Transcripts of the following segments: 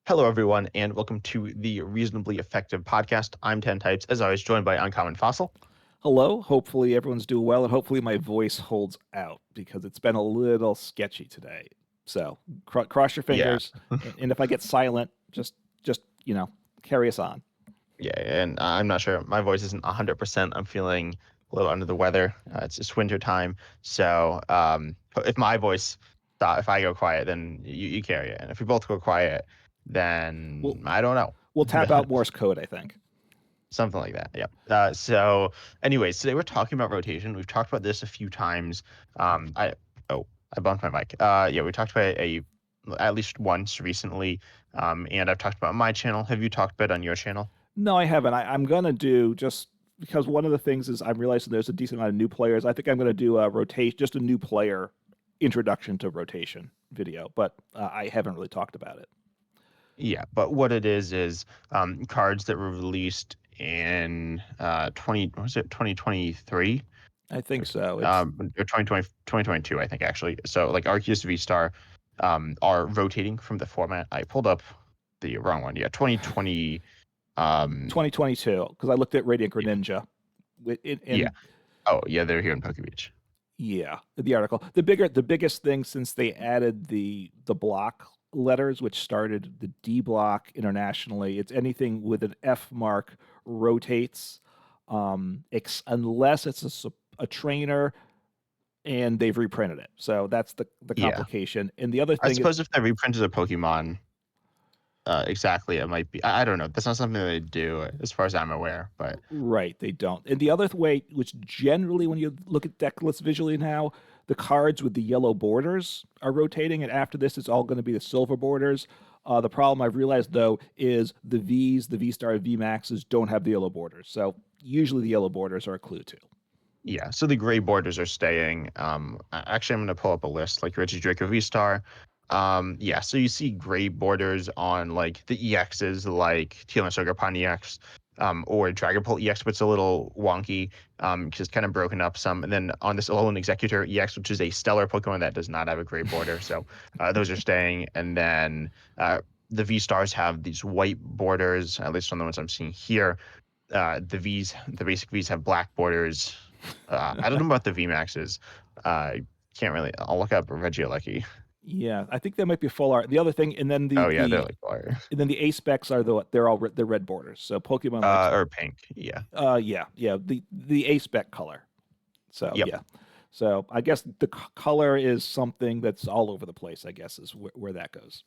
Hello, everyone, and welcome to the Reasonably Effective podcast. I'm 10 Types, as always, joined by Uncommon Fossil. Hello. Hopefully everyone's doing well, and hopefully my voice holds out because it's been a little sketchy today. So cross your Yeah, fingers, and if I get silent, just carry us on. yeah, and I'm not sure. My voice isn't 100%. I'm feeling a little under the weather. It's just winter time, so if my voice, if I go quiet, then you carry it, and if we both go quiet, We'll then I don't know. we'll tap out Morse code, I think. Something like that. Yep. Anyways, today we're talking about rotation. We've talked about this a few times. I I bumped my mic. Yeah, we talked about at least once recently. And I've talked about my channel. Have you talked about it on your channel? No, I haven't. I'm gonna do just because one of the things is I'm realizing there's a decent amount of new players. I think I'm gonna do a rotation, just a new player introduction to rotation video, but I haven't really talked about it. Yeah, but what it is cards that were released in 2023 I think so. or 2022, I think, actually. So like Arceus V-Star are rotating from the format. I pulled up the wrong one. Yeah, 2020. 2022 because I looked at Radiant Greninja. Yeah. And Oh, yeah, they're here in Poke Beach. yeah, the article. The biggest thing since they added the block letters, which started the D block internationally, it's anything with an F mark rotates, unless it's a trainer and they've reprinted it. So that's the Yeah. complication. And the other I thing is, suppose if they reprinted a Pokemon, exactly, it might be. I don't know. That's not something they do, as far as I'm aware. But right, they don't. And the other way, which generally when you look at deck lists visually now, the cards with the yellow borders are rotating, and after this, it's all going to be the silver borders. The problem I've realized, though, is the Vs, the V-Star, VMAXs don't have the yellow borders. So usually the yellow borders are a clue too. yeah, so the gray borders are staying. Actually, I'm going to pull up a list like Regigigas V-Star. Yeah, so you see gray borders on like the EXs, like Teal and Sugar Pine EX, or Dragapult EX, but it's a little wonky, because it's kind of broken up some. And then on this Alolan Executor EX, which is a stellar Pokemon that does not have a gray border, so those are staying. And then the V Stars have these white borders, at least on the ones I'm seeing here. The basic Vs have black borders. I don't know about the VMAXs. Can't really. I'll look up Regieleki. Yeah, I think that might be full art. The other thing, and then Oh yeah, they're like blue. A specs are they're red borders. So Pokemon likes Or pink. Yeah. yeah, the A spec color. So Yep. yeah. So I guess the color is something that's all over the place, I guess, is where that goes.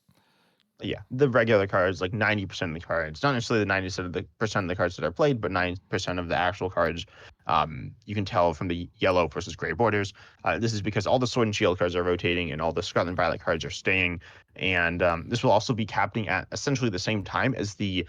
Yeah. The regular cards, like 90% of the cards, not necessarily the 90% of the cards that are played, but 90% of the actual cards, you can tell from the yellow versus gray borders. This is because all the Sword and Shield cards are rotating and all the Scarlet and Violet cards are staying. And this will also be happening at essentially the same time as the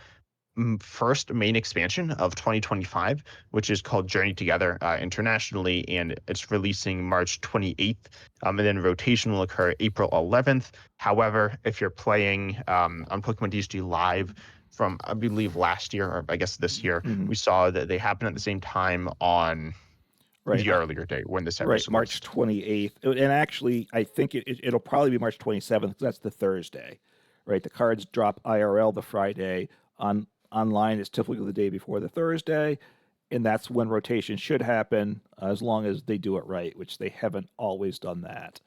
first main expansion of 2025, which is called Journey Together internationally, and it's releasing March 28th. And then rotation will occur April 11th. However, if you're playing on Pokemon TCG Live from, I believe, last year, or I guess this year, we saw that they happen at the same time on the earlier date when this episode March 28th. And actually, I think it'll probably be March 27th because that's the Thursday, right? The cards drop IRL the Friday. Online is typically the day before the Thursday, and that's when rotation should happen, as long as they do it right, which they haven't always done that.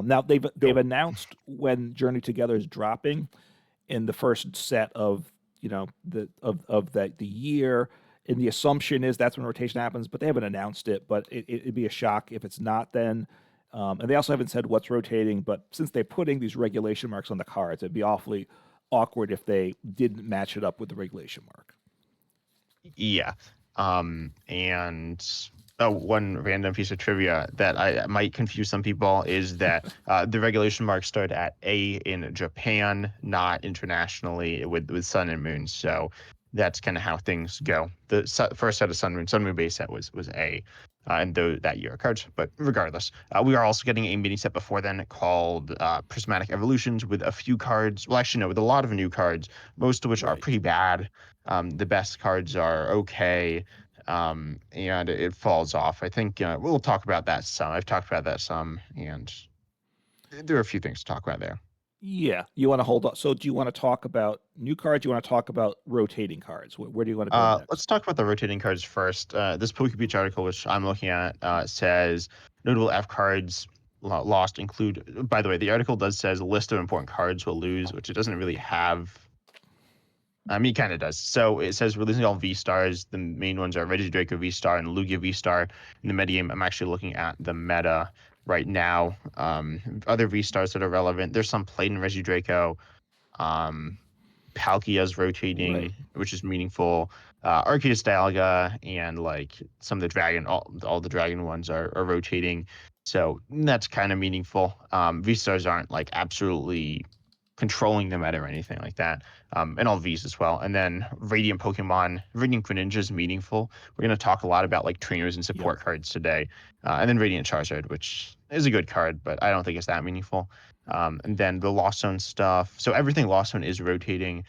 Now they've announced when Journey Together is dropping in the first set of the year, and the assumption is that's when rotation happens, but they haven't announced it. But it'd be a shock if it's not then. And they also haven't said what's rotating, but since they're putting these regulation marks on the cards, it'd be awfully awkward if they didn't match it up with the regulation mark. Yeah. And one random piece of trivia that I might confuse some people is that the regulation marks start at A in Japan, not internationally with Sun and Moon. So that's kind of how things go. The first set of Sun Moon base set was A. And that year cards. But regardless, we are also getting a mini set before then called Prismatic Evolutions with a few cards. Well, actually, no, with a lot of new cards, most of which are pretty bad. The best cards are okay, and it falls off. I think we'll talk about that some. I've talked about that some, and there are a few things to talk about there. Yeah, you want to hold on. So, do you want to talk about new cards? Do you want to talk about rotating cards? Where do you want to go next? Let's talk about the rotating cards first. This PokeBeach article, which I'm looking at, says notable F cards lost include. By the way, the article does says a list of important cards will lose, which it doesn't really have. I mean, it kind of does. So it says releasing all V stars. The main ones are Regidraco V star and Lugia V star. In the metagame, I'm actually looking at the meta right now. Other V stars that are relevant. There's some played in Regidraco. Um, Palkia's Right. rotating, which is meaningful. Arceus Dialga and like some of the dragon, all the dragon ones are rotating. So that's kind of meaningful. V stars aren't like absolutely controlling the meta or anything like that. And all Vs as well. And then Radiant Pokemon, Radiant Greninja is meaningful. We're going to talk a lot about like trainers and Yep. support cards today. And then Radiant Charizard, which is a good card, but I don't think it's that meaningful. And then the Lost Zone stuff. So everything Lost Zone is rotating.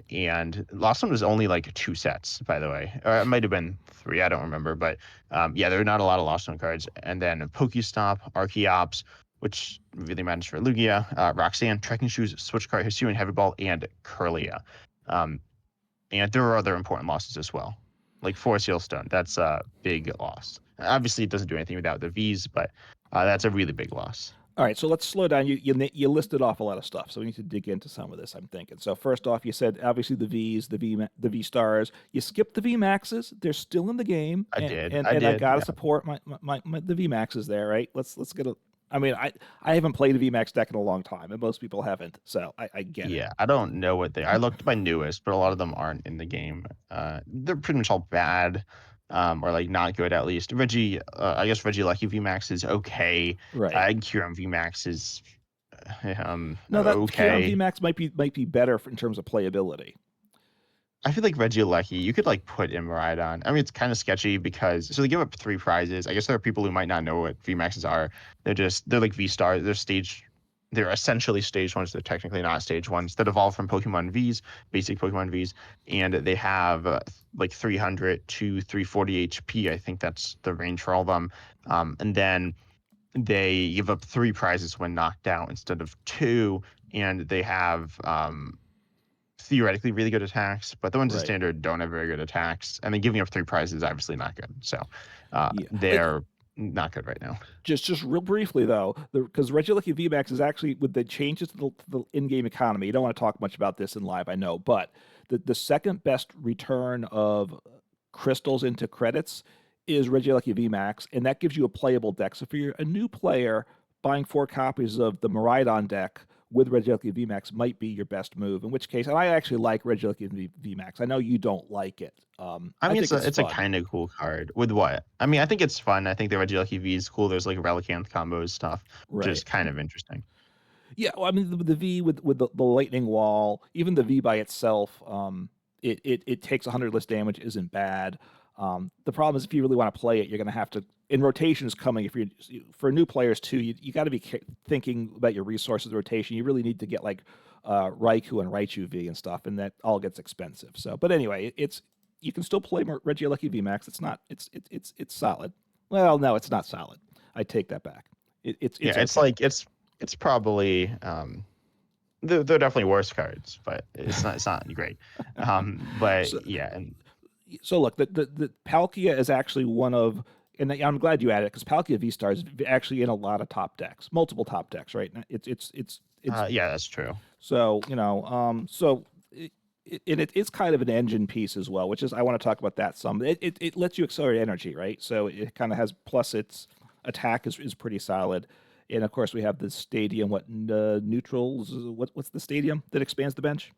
And Lost Zone was only like 2 sets, by the way. Or it might have been 3, I don't remember. But yeah, there are not a lot of Lost Zone cards. And then Pokestop, Archeops, which really matters for Lugia, Roxanne, Trekking Shoes, Switch Card, Hisuian Heavy Ball, and Curlia. And there are other important losses as well, like Forest Stone. That's a big loss. Obviously, it doesn't do anything without the Vs, but that's a really big loss. All right, so let's slow down. You listed off a lot of stuff, so we need to dig into some of this. I'm thinking. So first off, you said obviously the Vs, the V stars. You skipped the V maxes. They're still in the game, I and did. and, I and I did. gotta Yeah. support my the V maxes there. Right. Let's get a. I mean, I haven't played a V max deck in a long time, and most people haven't. So I get it. Yeah, I don't know what they. I looked at my newest, but a lot of them aren't in the game. They're pretty much all bad, or like not good at least. I guess Regilucky VMAX is okay. Right. Kyurem VMAX is No, that Kieran V okay. max might be better in terms of playability. I feel like Regieleki, you could like put Imride. I mean, it's kind of sketchy because so they give up 3 prizes. I guess there are people who might not know what VMAXs are. They're like V stars. They're essentially stage ones. They're technically not stage ones that evolve from Pokemon Vs, basic Pokemon Vs, and they have like 300 to 340 HP. I think that's the range for all of them. And then they give up 3 prizes when knocked out instead of 2, and they have theoretically really good attacks, but the ones in Right. standard don't have very good attacks. And then giving up 3 prizes is obviously not good. So Yeah. they're not good right now. Just real briefly though, because Regilucky VMAX is actually with the changes to the in-game economy. You don't want to talk much about this in live, I know, but the second best return of crystals into credits is Regilucky VMAX, and that gives you a playable deck. So if you're a new player, buying 4 copies of the Miraidon deck with Regilucky VMAX might be your best move. In which case, and I actually like Regilucky VMAX. I know you don't like it. I mean, I think it's it's a fun. kind of cool card. With what? I mean, I think it's fun. I think the Regieleki V is cool. There's like Relicanth combos stuff, which is Right. kind of interesting. Yeah, well, I mean the V with the lightning wall, even the V by itself, it takes 100 less damage, isn't bad. The problem is if you really want to play it, you're going to have to. In rotations coming, if you're for new players too, you got to be thinking about your resources rotation. You really need to get like Raikou and Raichu V and stuff, and that all gets expensive. So, but anyway, it's you can still play Regieleki VMAX. It's not. It's solid. Well, no, it's not solid. I take that back. It's Yeah, it's okay. like it's probably they're definitely worse cards, but it's not great. So, But yeah, and so look, the Palkia is actually one of, and I'm glad you added it because Palkia V Star is actually in a lot of top decks, multiple top decks, right? It's yeah, that's true. so so it's kind of an engine piece as well, which is I want to talk about that some. It lets you accelerate energy, right? So it kind of has plus its attack is pretty solid. And of course, we have the stadium. What neutrals? What's the stadium that expands the bench?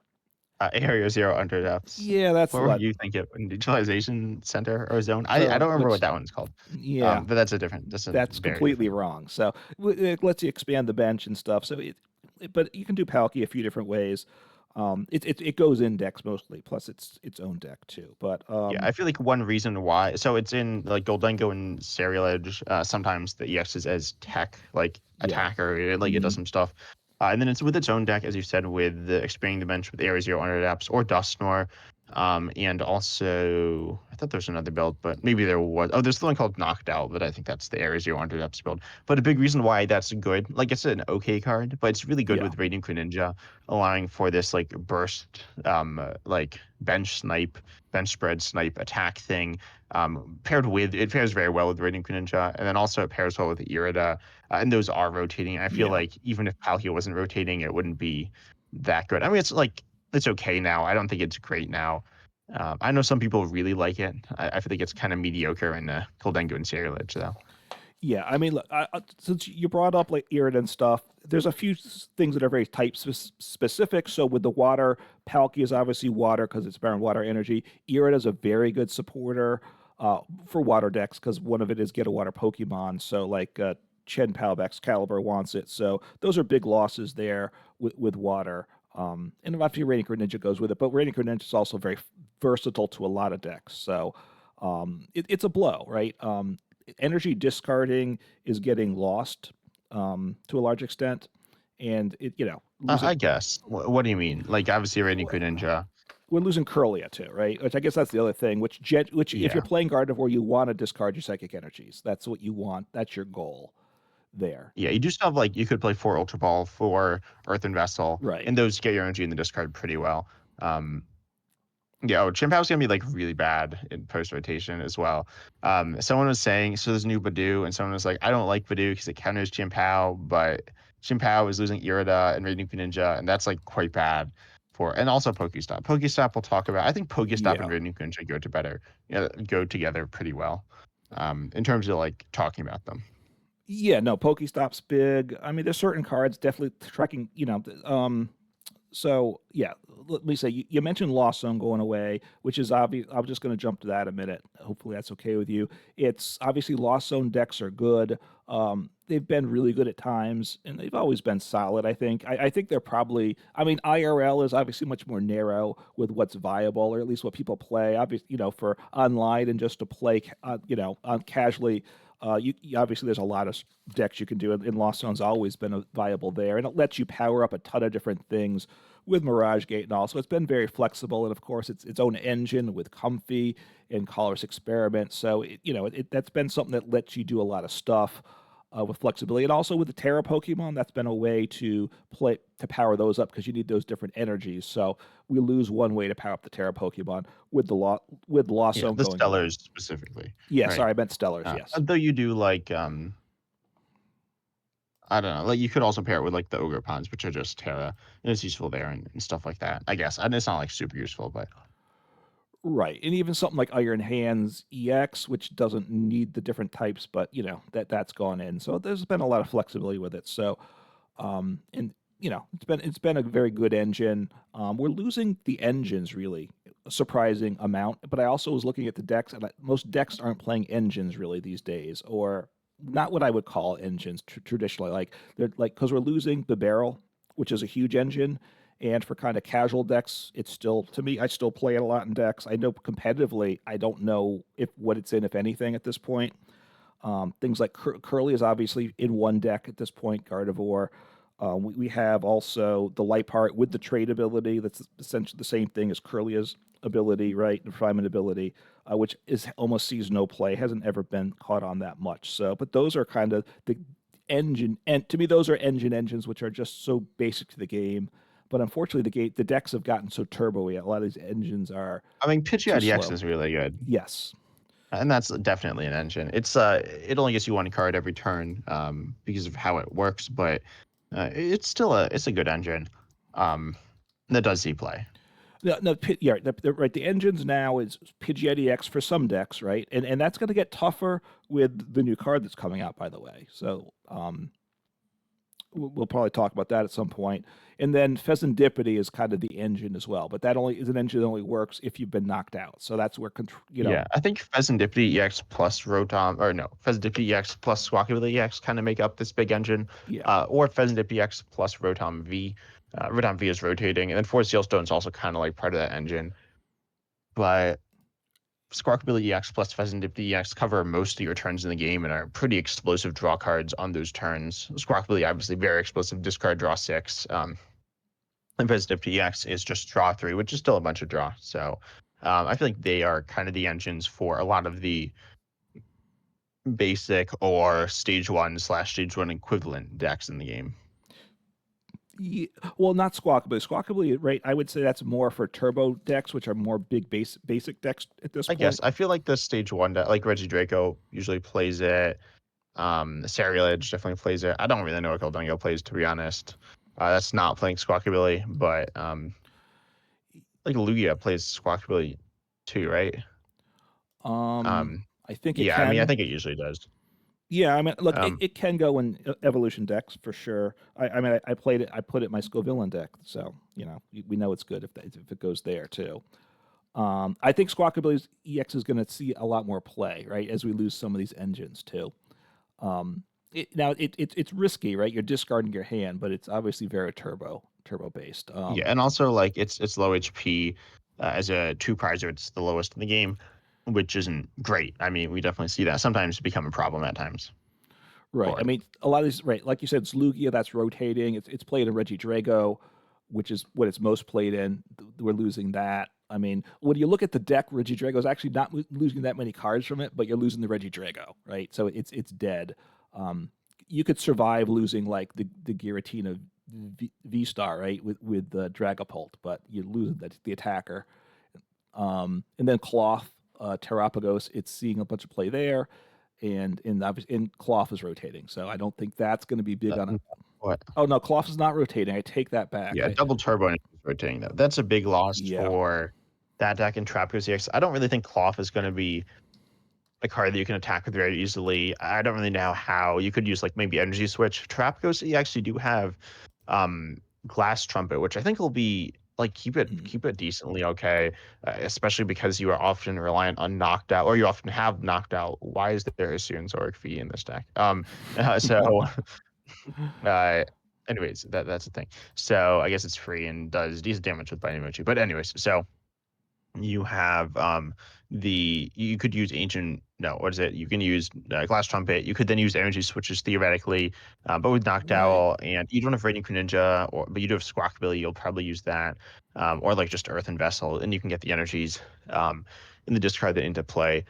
Area 0 under depths. Yeah, that's What what. would you think it neutralization center or zone? I Zone, don't remember what which that one's called. yeah, But that's a that's very completely different one. wrong. So it lets you expand the bench and stuff. So but you can do Palkia a few different ways. It goes in decks mostly, plus its own deck too. But Yeah, I feel like one reason why, so it's in like Goldengo and Serial Edge. Sometimes the EX is as tech, like yeah, attacker, like it does hmm some stuff. And then it's with its own deck, as you said, with the expanding the bench with Area Zero under apps or Dust Snore. And also, I thought there was another build, but maybe there was. Oh, there's something called Knocked Out, but I think that's the Ares Zero Under Depths build. But a big reason why that's good, like it's an okay card, but it's really good Yeah. with Radiant Greninja, allowing for this like burst, like bench spread snipe attack thing. Paired with it pairs very well with Radiant Greninja, and then also it pairs well with Irida, and those are rotating. I feel Yeah. like even if Palkia wasn't rotating, it wouldn't be that good. I mean, it's okay now. I don't think it's great now. I know some people really like it. I feel like it's kind of mediocre in Goldengo and Cerealige, though. Yeah, I mean, look, since you brought up like Irid and stuff, there's a few things that are very type specific. So with the water, Palkia is obviously water because it's around water energy. Irid is a very good supporter for water decks because one of it is get a water Pokemon. So like Chen Palbeck's Caliber wants it. So those are big losses there with water. And obviously Radiant Greninja goes with it, but Radiant Greninja is also very versatile to a lot of decks. So it's a blow, right? Energy discarding is getting lost to a large extent, and losing. I guess. What do you mean? Like, obviously, Radiant Greninja. We're losing Curlia too, right? Which I guess that's the other thing. Which if you're Yeah. playing Gardevoir, you want to discard your psychic energies. That's what you want. That's your goal there. Yeah, you do still have, like, you could play 4 Ultra Ball, 4 Earthen Vessel, Right. and those get your energy in the discard pretty well. Yeah, Chimpow's gonna be like really bad in post rotation as well. Someone was saying, so there's new Budew, and someone was like, I don't like Budew because it counters Chimpow, but Chimpow is losing Irida and Radiant Greninja, and that's like quite bad for. And also Pokestop. Pokestop we'll talk about. I think Pokestop and Yeah. Radiant Greninja go together pretty well, in terms of like talking about them. Yeah. No. Pokestop's big. I mean, there's certain cards definitely tracking. So yeah, let me say you mentioned Lost Zone going away, which is obvious. I'm just going to jump to that a minute. Hopefully that's okay with you. It's obviously Lost Zone decks are good. They've been really good at times, and they've always been solid. I think. I think they're probably. I mean, IRL is obviously much more narrow with what's viable, or at least what people play. Obviously, for online and just to play, casually. Obviously there's a lot of decks you can do, and Lost Zone's always been viable there, and it lets you power up a ton of different things with Mirage Gate and all. So it's been very flexible, and of course its own engine with Comfy and Colorless Experiment. So that's been something that lets you do a lot of stuff with flexibility, and also with the Terra Pokemon, that's been a way to power those up because you need those different energies. So we lose one way to power up the Terra Pokemon with Lost Yeah, Zone the going away. Stellars specifically, Yeah, right? sorry, I meant Stellars. Yes. Though you do like I don't know. Like you could also pair it with like the Ogre Ponds, which are just Terra, and it's useful there and stuff like that. I guess. And it's not like super useful, but Right. And even something like Iron Hands EX, which doesn't need the different types, but that's gone in. So there's been a lot of flexibility with it. So and it's been a very good engine. We're losing the engines really a surprising amount, but I also was looking at the decks, and most decks aren't playing engines really these days, or not what I would call engines traditionally. Like they're like because we're losing the barrel, which is a huge engine. And for kind of casual decks, it's still to me. I still play it a lot in decks. I know competitively, I don't know if what it's in, if anything, at this point. Things like Curly is obviously in one deck at this point. Gardevoir. We have also the light part with the trade ability. That's essentially the same thing as Curlia's ability, right? Refinement ability, which is almost sees no play. Hasn't ever been caught on that much. So, but those are kind of the engine, and to me, those are engines, which are just so basic to the game. But unfortunately, the decks have gotten so turbo-y. A lot of these engines are I mean too Pidgeot EX slow. is really good. Yes. And that's definitely an engine. It only gets you one card every turn, because of how it works, but it's a good engine. Um, that does see play. No, no, yeah, right. The engines now is Pidgeot EX for some decks, right? And that's going to get tougher with the new card that's coming out, by the way. So we'll probably talk about that at some point. And then Pheasantipity is kind of the engine as well, but that only is an engine that only works if you've been knocked out. So that's where Yeah, I think Pheasantipity EX plus Rotom, or no, Pheasantipity EX plus Squawkabilly EX kind of make up this big engine. yeah, Or Pheasantipity EX plus Rotom V. Rotom V is rotating, and then Force Sealstone is also kind of like part of that engine. But Squawkabilly EX plus Pheasantipity EX cover most of your turns in the game and are pretty explosive draw cards on those turns. Squawkabilly obviously very explosive, discard, draw 6. Inquisitive TX is just draw 3, which is still a bunch of draw. So I feel like they are kind of the engines for a lot of the basic or stage 1 equivalent decks in the game. Well, not Squawkably. Squawkably, right? I would say that's more for turbo decks, which are more basic decks at this I point. guess I feel like the stage 1 deck, like Regidraco usually plays it. Cerealage definitely plays it. I don't really know what Goldungo plays, to be honest. That's not playing Squawkabilly, but like Lugia plays Squawkabilly too, right? Um, I think it yeah, I mean, I can. think it usually does. Yeah, I mean, look, Um, it can go in evolution decks for sure. I mean, I played it. I put it in my Scovillain deck, so we know it's good if it goes there too. I think Squawkabilly's EX is going to see a lot more play, right, as we lose some of these engines too. It's risky, right? You're discarding your hand, but it's obviously very turbo based. yeah, and also like it's low HP as a 2 prizer. It's the lowest in the game, which isn't great. I mean, we definitely see that sometimes become a problem at times Right. for I it. mean, a lot of these, right? Like you said, it's Lugia that's rotating. It's played in Regidrago, which is what it's most played in. We're losing that. I mean, when you look at the deck, Regidrago is actually not losing that many cards from it, but you're losing the Regidrago, right? So it's dead. You could survive losing like the Giratina V Star, right, with the Dragapult, but you lose the attacker. And then Cloth, Terrapagos, it's seeing a bunch of play there, and Cloth is rotating. So I don't think that's going to be big on it. What? Oh no, Cloth is not rotating. I take that back. Yeah, double turbo and rotating though. That's a big loss Yeah, for that deck and Trapdoor EX. I don't really think Cloth is going to be a card that you can attack with very easily. I don't really know how you could use like maybe Energy Switch. Trapghost, you actually do have Glass Trumpet, which I think will be like keep it decently okay, especially because you are often reliant on knocked out, or you often have knocked out. Why is there a Syrian Zoroark fee in this deck? So uh, anyways, that's the thing. So I guess it's free and does decent damage with Binding Emoji. But anyways, so you have you could use ancient no what is it you can use glass trumpet, you could then use energy switches theoretically, but with knocked right. owl, and you don't have radiant ninja, but you do have squawkabilly, you'll probably use that, or like just earthen vessel, and you can get the energies in the discard that into play,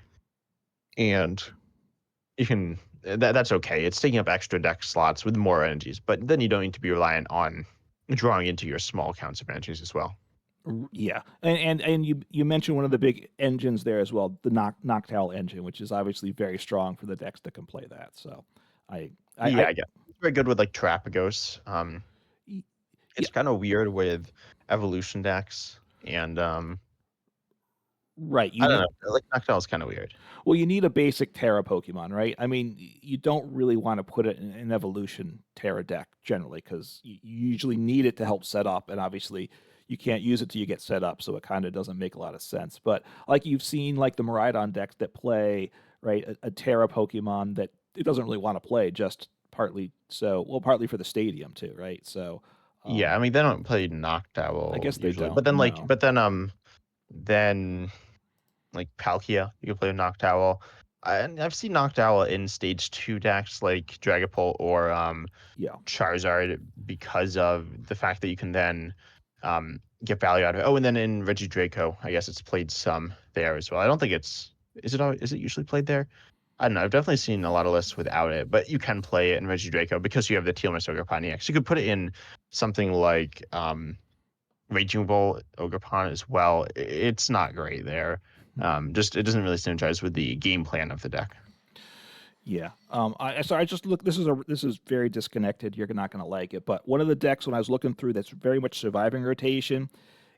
and you can that's okay. It's taking up extra deck slots with more energies, but then you don't need to be reliant on drawing into your small counts of energies as well. Yeah, and you mentioned one of the big engines there as well, the Noctowl engine, which is obviously very strong for the decks that can play that. So, I Yeah, I I get it's very good with like Trapagos. yeah, It's kind of weird with evolution decks, and right. I don't know. Like Noctowl is kind of weird. Well, you need a basic Terra Pokemon, right? I mean, you don't really want to put it in an evolution Terra deck generally because you usually need it to help set up, and obviously you can't use it till you get set up, so it kind of doesn't make a lot of sense. But like you've seen, like the Miraidon decks that play right a Terra Pokemon that it doesn't really want to play, just partly so well, partly for the stadium too, right? So Yeah, I mean they don't play I Noctowl guess they usually, don't. but then No. then like Palkia, you can play with Noctowl. And I've seen Noctowl in stage 2 decks like Dragapult or Yeah. Charizard because of the fact that you can then get value out of it. Oh, and then in Regidraco, I guess it's played some there as well. I don't think is it usually played there? I don't know. I've definitely seen a lot of lists without it, but you can play it in Regidraco because you have the Teal'c Ogerpon EX. You could put it in something like Raging Bull Ogerpon as well. It's not great there. Just it doesn't really synergize with the game plan of the deck. Yeah. I just look. This is very disconnected. You're not going to like it. But one of the decks when I was looking through that's very much surviving rotation,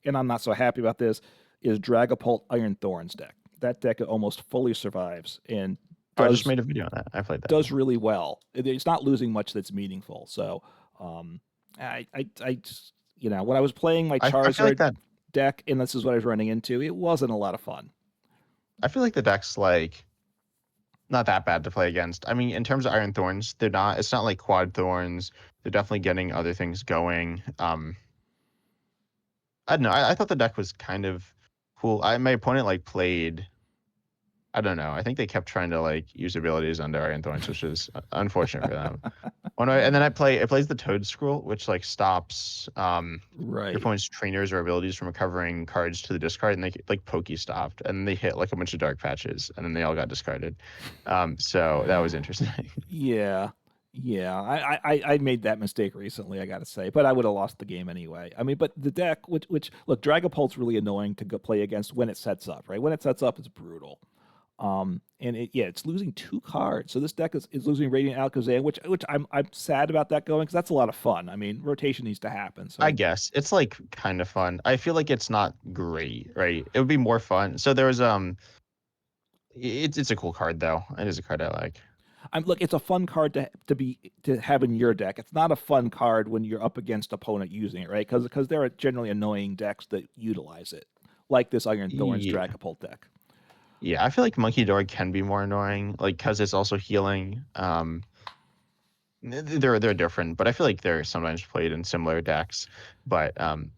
and I'm not so happy about this, is Dragapult Iron Thorns deck. That deck almost fully survives and I just does made a video on that. I played that. does really well. It's not losing much that's meaningful. So, I just, when I was playing my I feel like Charizard that. deck, and this is what I was running into, it wasn't a lot of fun. I feel like the deck's like not that bad to play against. I mean, in terms of Iron Thorns, they're not. It's not like Quad Thorns. They're definitely getting other things going. I don't know. I thought the deck was kind of cool. My opponent like played I don't know. I think they kept trying to like use abilities under Iron Thorns, which is unfortunate for them. And then it plays the Toad Scroll, which like stops your Right. opponent's trainers or abilities from recovering cards to the discard, and they like Pokey stopped, and they hit like a bunch of dark patches, and then they all got discarded. So that was interesting. Yeah. Yeah, I made that mistake recently, I got to say, but I would have lost the game anyway. I mean, but the deck, which look, Dragapult's really annoying to go play against when it sets up, right? When it sets up, it's brutal. And it's losing 2 cards. So this deck is losing Radiant Alakazam, which I'm sad about that going because that's a lot of fun. I mean, rotation needs to happen. So I guess it's like kind of fun. I feel like it's not great, right? It would be more fun. So there was it's a cool card though. It is a card I like. look, it's a fun card to have in your deck. It's not a fun card when you're up against opponent using it, right? Because there are generally annoying decks that utilize it, like this Iron Thorns Yeah. Dragapult deck. Yeah, I feel like Monkey Door can be more annoying, like because it's also healing. They're different, but I feel like they're sometimes played in similar decks. But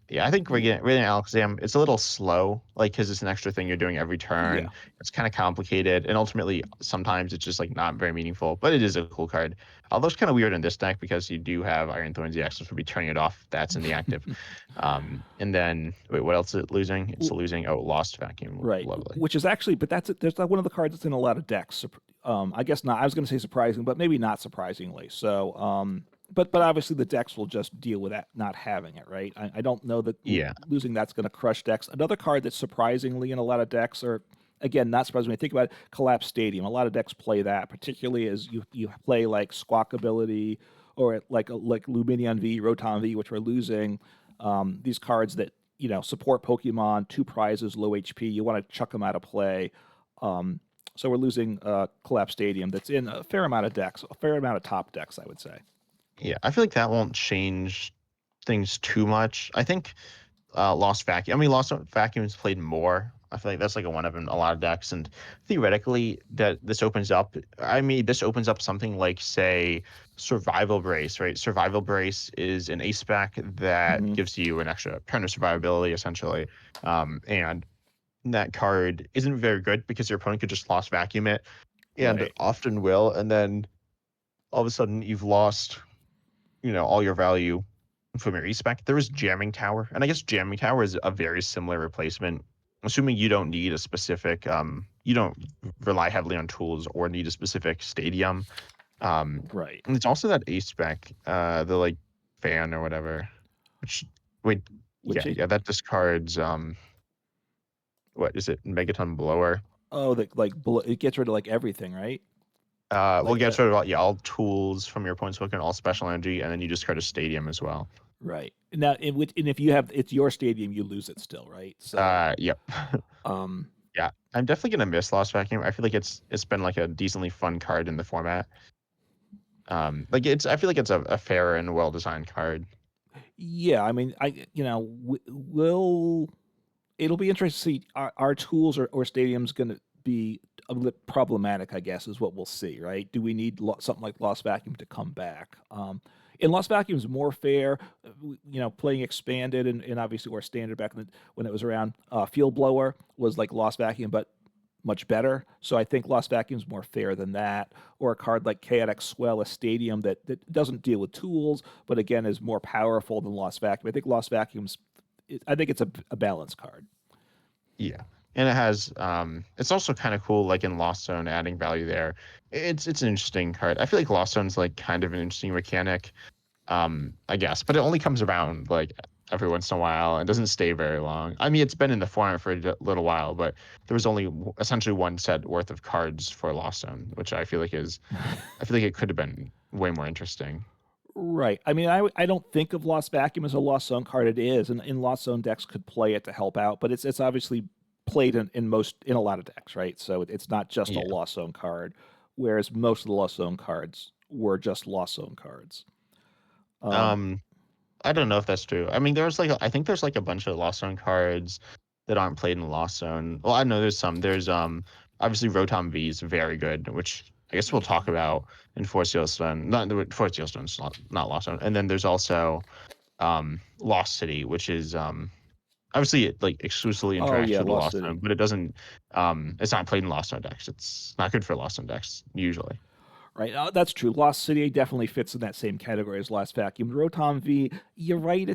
yeah, I think Radiant Alakazam, it's a little slow, like because it's an extra thing you're doing every turn. Yeah. It's kind of complicated, and ultimately sometimes it's just like not very meaningful. But it is a cool card. Although it's kind of weird in this deck because you do have Iron Thorns EX, which would be turning it off. That's in the active. And then wait, what else is it losing? It's losing. Oh, Lost Vacuum. Right, Lovely. which is actually, but that's it. There's like one of the cards that's in a lot of decks. I guess not. I was going to say surprising, but maybe not surprisingly. So, but obviously the decks will just deal with that not having it, right? I don't know that Yeah. losing that's going to crush decks. Another card that's surprisingly in a lot of decks, or again not surprising when you think about it, Collapse Stadium. A lot of decks play that, particularly as you play like Squawk Ability or like Luminion V, Rotom V, which are losing these cards that support Pokemon, 2 prizes, low HP. You want to chuck them out of play. So we're losing Collapse Stadium that's in a fair amount of decks, a fair amount of top decks, I would say. Yeah, I feel like that won't change things too much. I think Lost Vacuum. I mean, Lost Vacuum's played more. I feel like that's like a one of in a lot of decks, and theoretically, that this opens up. I mean, this opens up something like, say, Survival Brace, right? Survival Brace is an ace spec that Hmm. gives you an extra turn of survivability, essentially. And that card isn't very good because your opponent could just Lost Vacuum it, and Right. often will, and then all of a sudden you've lost all your value from your e-spec. There is Jamming Tower, and I guess Jamming Tower is a very similar replacement, assuming you don't need a specific, you don't rely heavily on tools or need a specific stadium. Right. And it's also that e-spec, the like fan or whatever, which, wait, Which yeah, that discards, what is it, Megaton Blower? that it gets rid of like everything, right? We'll Like get rid of all tools from your opponent's token, all special energy, and then you discard a stadium as well. right now, and if you have it's your stadium, you lose it still, right? So, Yep. um, Yeah, I'm definitely gonna miss Lost Vacuum. I feel like it's been like a decently fun card in the format. Like I feel like it's a fair and well designed card. yeah. I mean, will it'll be interesting to see our tools or stadiums going to be a bit problematic, I guess, is what we'll see, right? Do we need something like Lost Vacuum to come back? And Lost Vacuum's more fair, playing expanded and obviously or standard back when it was around. Field Blower was like Lost Vacuum, but much better. So I think Lost Vacuum's more fair than that. Or a card like Chaotic Swell, a stadium that doesn't deal with tools, but again is more powerful than Lost Vacuum. I think Lost Vacuum's I think it's a balanced card. Yeah, and it has it's also kind of cool, like in Lost Zone, adding value there. It's an interesting card. I feel like Lost Zone's like kind of an interesting mechanic, I guess, but it only comes around like every once in a while and doesn't stay very long. I mean, it's been in the format for a little while, but there was only essentially one set worth of cards for Lost Zone, which I feel like it could have been way more interesting. Right. I mean, I don't think of Lost Vacuum as a Lost Zone card. It is, and in Lost Zone decks could play it to help out, but it's obviously played in a lot of decks, right? So it's not just a Yeah. Lost Zone card, whereas most of the Lost Zone cards were just Lost Zone cards. Um, Um, I don't know if that's true. I mean, I think there's like a bunch of Lost Zone cards that aren't played in Lost Zone. Well, I know there's some. There's obviously Rotom V is very good, which I guess we'll talk about in Force Seal Stone. Not Force Seal Stone's not Lost Zone. And then there's also Lost City, which is Obviously, it like exclusively Oh interacts yeah, with the Lost Lost City. Zone, but it doesn't. It's not played in Lost Zone decks. It's not good for Lost Zone decks usually. Right, that's true. Lost City definitely fits in that same category as Lost Vacuum. Rotom V, you're right.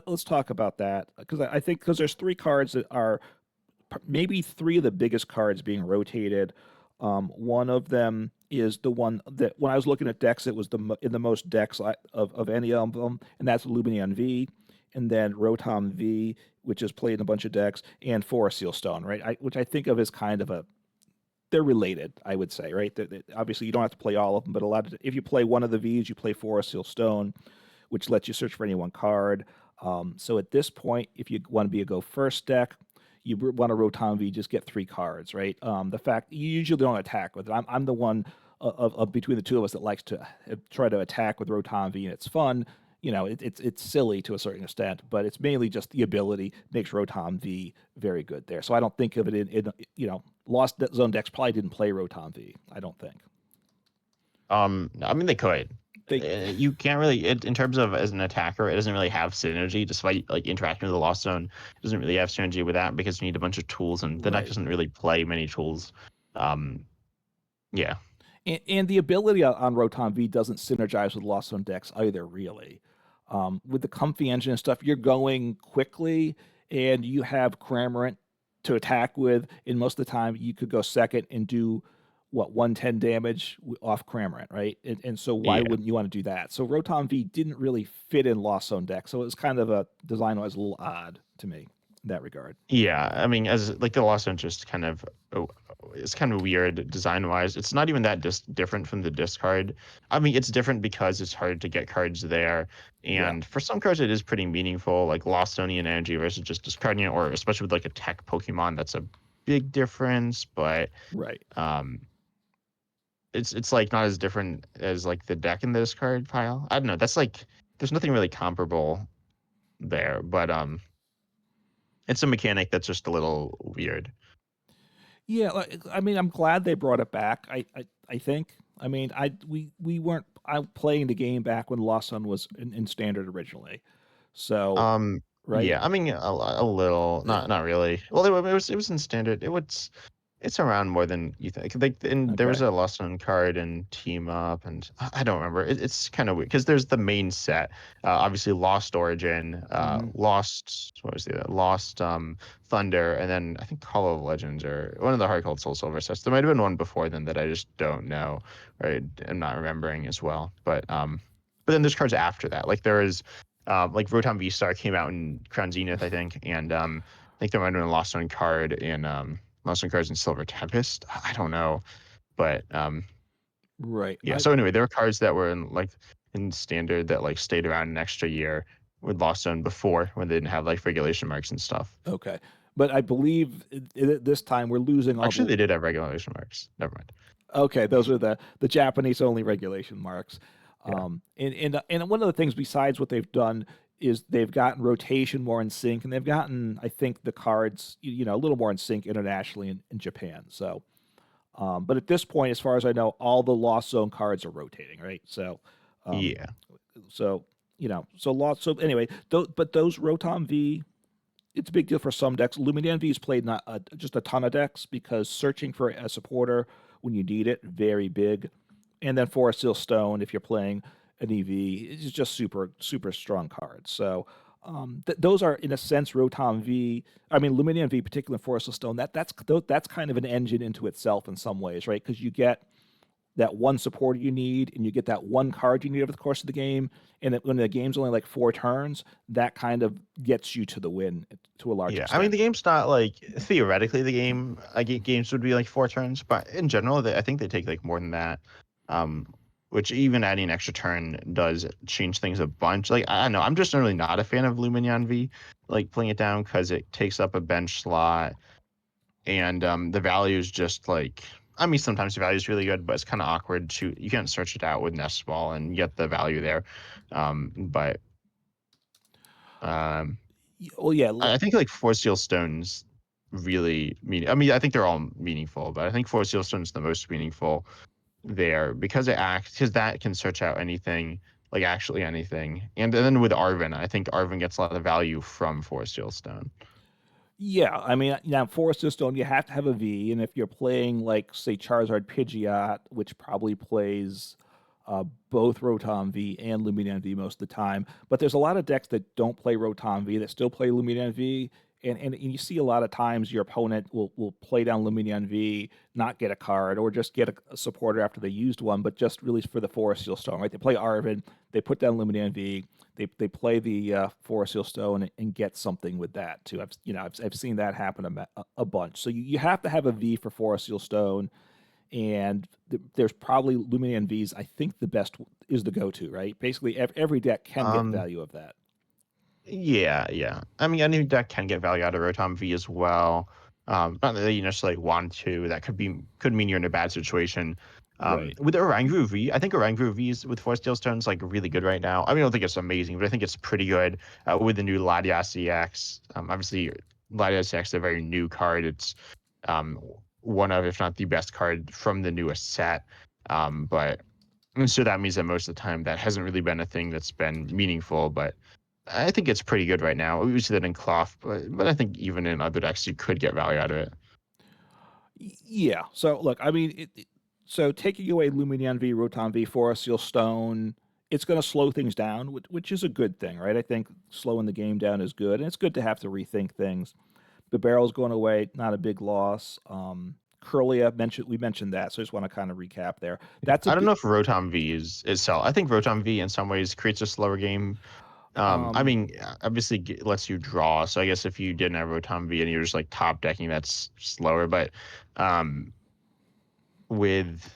Let's talk about that because I think because there's three cards that are maybe three of the biggest cards being rotated. One of them is the one that when I was looking at decks, it was in the most decks of any of them, and that's Lumineon V, and then Rotom V, which is played in a bunch of decks, and Forest Seal Stone, right? Which I think of as kind of a they're related, I would say, right? Obviously, you don't have to play all of them, but if you play one of the V's, you play Forest Seal Stone, which lets you search for any one card. So at this point, if you want to be a go first deck, you want to Rotom V, just get three cards, right? The fact you usually don't attack with it. I'm the one of between the two of us that likes to try to attack with Rotom V, and it's fun. It's silly to a certain extent, but it's mainly just the ability makes Rotom V very good there. So I don't think of it in Lost Zone decks probably didn't play Rotom V. I don't think I mean, they could. they. You can't really, in terms of as an attacker, it doesn't really have synergy. Despite like interacting with the Lost Zone, it doesn't really have synergy with that because you need a bunch of tools, and the deck Right. doesn't really play many tools. Um, yeah, And the ability on Rotom V doesn't synergize with Lost Zone decks either, really. With the Comfy Engine and stuff, you're going quickly and you have Cramorant to attack with, and most of the time you could go second and do 110 damage off Cramorant, right? And so why yeah. wouldn't you want to do that? So Rotom V didn't really fit in Lost Zone deck, so it was kind of a design wise a little odd to me in that regard. Yeah, I mean, as like the Lost Zone just kind of, oh, it's kind of weird design wise. It's not even that different from the discard. I mean, it's different because it's hard to get cards there, Yeah, and for some cards it is pretty meaningful, like Lostonian Energy versus just discarding it, or especially with like a tech Pokemon, that's a big difference. But right. um, it's like not as different as like the deck in the discard pile. I don't know. That's like there's nothing really comparable there, but it's a mechanic that's just a little weird. Yeah, I mean, I'm glad they brought it back. I think. I mean, we weren't playing the game back when Lost Sun was in standard originally, so right. Yeah, I mean a little, not really. Well, it was in standard. It's around more than you think. Like, and there was Okay. a Lost Zone card and Team Up, and I don't remember. It's kind of weird because there's the main set. Obviously, Lost Origin, Hmm. Lost. What was the other? Lost Thunder, and then I think Call of Legends or one of the Hard Cold Soul Silver sets. There might have been one before then that I just don't know, or I'm not remembering as well. But then there's cards after that. Like there is, like Rotom V Star came out in Crown Zenith, I think, and I think there might have been a Lost Zone card in Lost Zone cards in Silver Tempest. I don't know, but Right. yeah. So anyway, there were cards that were in standard that like stayed around an extra year with Lost Zone before when they didn't have like regulation marks and stuff. Okay. But I believe this time we're losing all Actually, the. they did have regulation marks. Never mind. Okay, those are the Japanese only regulation marks. Yeah. And one of the things besides what they've done is they've gotten rotation more in sync, and they've gotten, I think, the cards a little more in sync internationally in Japan. So, but at this point, as far as I know, all the Lost Zone cards are rotating, right? Um, Yeah. so anyway, but those Rotom V, it's a big deal for some decks. Lumineon V is played not just a ton of decks because searching for a supporter when you need it, very big. And then Forest Seal Stone, if you're playing an EV, it's just super, super strong cards. So those are, in a sense, Rotom V. I mean, Lumineon V, particularly Forest Seal Stone. That's kind of an engine into itself in some ways, right? Because you get that one supporter you need, and you get that one card you need over the course of the game. And when the game's only like 4 turns, that kind of gets you to the win to a large Yeah, I mean extent. the game's not like theoretically the game. Games would be like 4 turns, but in general, I think they take like more than that. Um, which even adding an extra turn does change things a bunch. Like I don't know, I'm just really not a fan of Lumineon V, like playing it down because it takes up a bench slot, and the value is just like. I mean, sometimes the value is really good, but it's kind of awkward to you can't search it out with Nest Ball and get the value there. But um, Oh yeah, I think like Four Seal Stones really mean. I mean, I think they're all meaningful, but I think Four Seal Stones the most meaningful there because it acts because that can search out anything. like actually anything. And then with Arven, I think Arven gets a lot of value from Forest Seal Stone. Yeah, I mean, now Forest Stone, you have to have a V, and if you're playing like say Charizard Pidgeot, which probably plays both Rotom V and Lumineon V most of the time, but there's a lot of decks that don't play Rotom V that still play Lumineon V, and you see a lot of times your opponent will play down Lumineon V, not get a card, or just get a supporter after they used one, but just really for the Forest Seal Stone, right? They play Arvid, they put down Lumineon V, they play the Forest Seal Stone and get something with that too. I've seen that happen a bunch. So you have to have a V for Forest Seal Stone, and there's probably Lumineon V's. I think the best is the go-to, right? Basically, every deck can get Um, value of that. yeah, yeah. I mean, any deck can get value out of Rotom V as well. Not that you necessarily want to. That could mean you're in a bad situation. Right. With Oranguru V, I think Oranguru V's with Force Steel Stone's like really good right now. I mean, I don't think it's amazing, but I think it's pretty good. With the new Latias EX, obviously Latias EX is a very new card. It's um, one of, if not the best card from the newest set. But and so that means that most of the time that hasn't really been a thing that's been meaningful, but I think it's pretty good right now. We see that in Cloth, but I think even in other decks you could get value out of it. Yeah. So look, I mean, so taking away Lumineon V, Rotom V, Forest Seal Stone, it's going to slow things down, which is a good thing, right? I think slowing the game down is good, and it's good to have to rethink things. The barrel's going away, not a big loss. Curlia we mentioned that, so I just want to kind of recap there. That's a I don't big. know if Rotom V is sell. I think Rotom V in some ways creates a slower game. I Um, mean, obviously lets you draw. So I guess if you didn't have Rotom V and you're just like top decking, that's slower. But um, with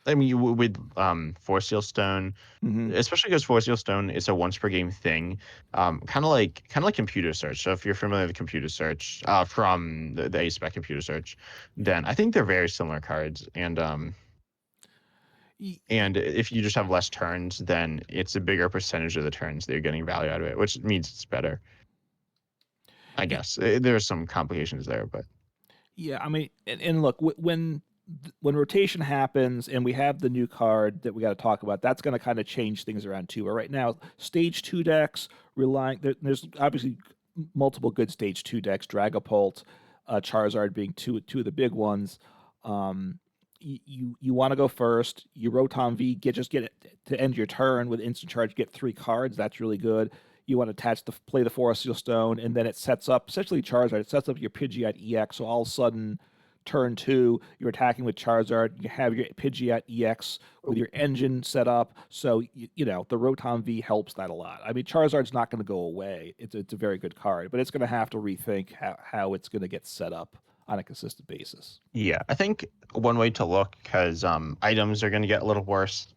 I mean, with Force Seal Stone, mhm. especially because Force Seal Stone is a once per game thing, kind of like computer search. So if you're familiar with computer search, from the A-Spec computer search, then I think they're very similar cards. And if you just have less turns, then it's a bigger percentage of the turns that you're getting value out of it, which means it's better. I guess there's some complications there, but Yeah, I mean, and look, when rotation happens and we have the new card that we got to talk about, that's going to kind of change things around too. But right now, stage two decks there's obviously multiple good stage two decks. Dragapult, Charizard being two of the big ones. Um, you want to go first. You Rotom V, just get it to end your turn with instant charge. Get 3 cards. That's really good. You want to play the Forest Seal Stone, and then it sets up, essentially Charizard, it sets up your Pidgeot EX. So all of a sudden, turn two, you're attacking with Charizard. You have your Pidgeot EX with your engine set up. So, the Rotom V helps that a lot. I mean, Charizard's not going to go away. It's a very good card, but it's going to have to rethink how it's going to get set up on a consistent basis. yeah, I think one way to look, because items are going to get a little worse,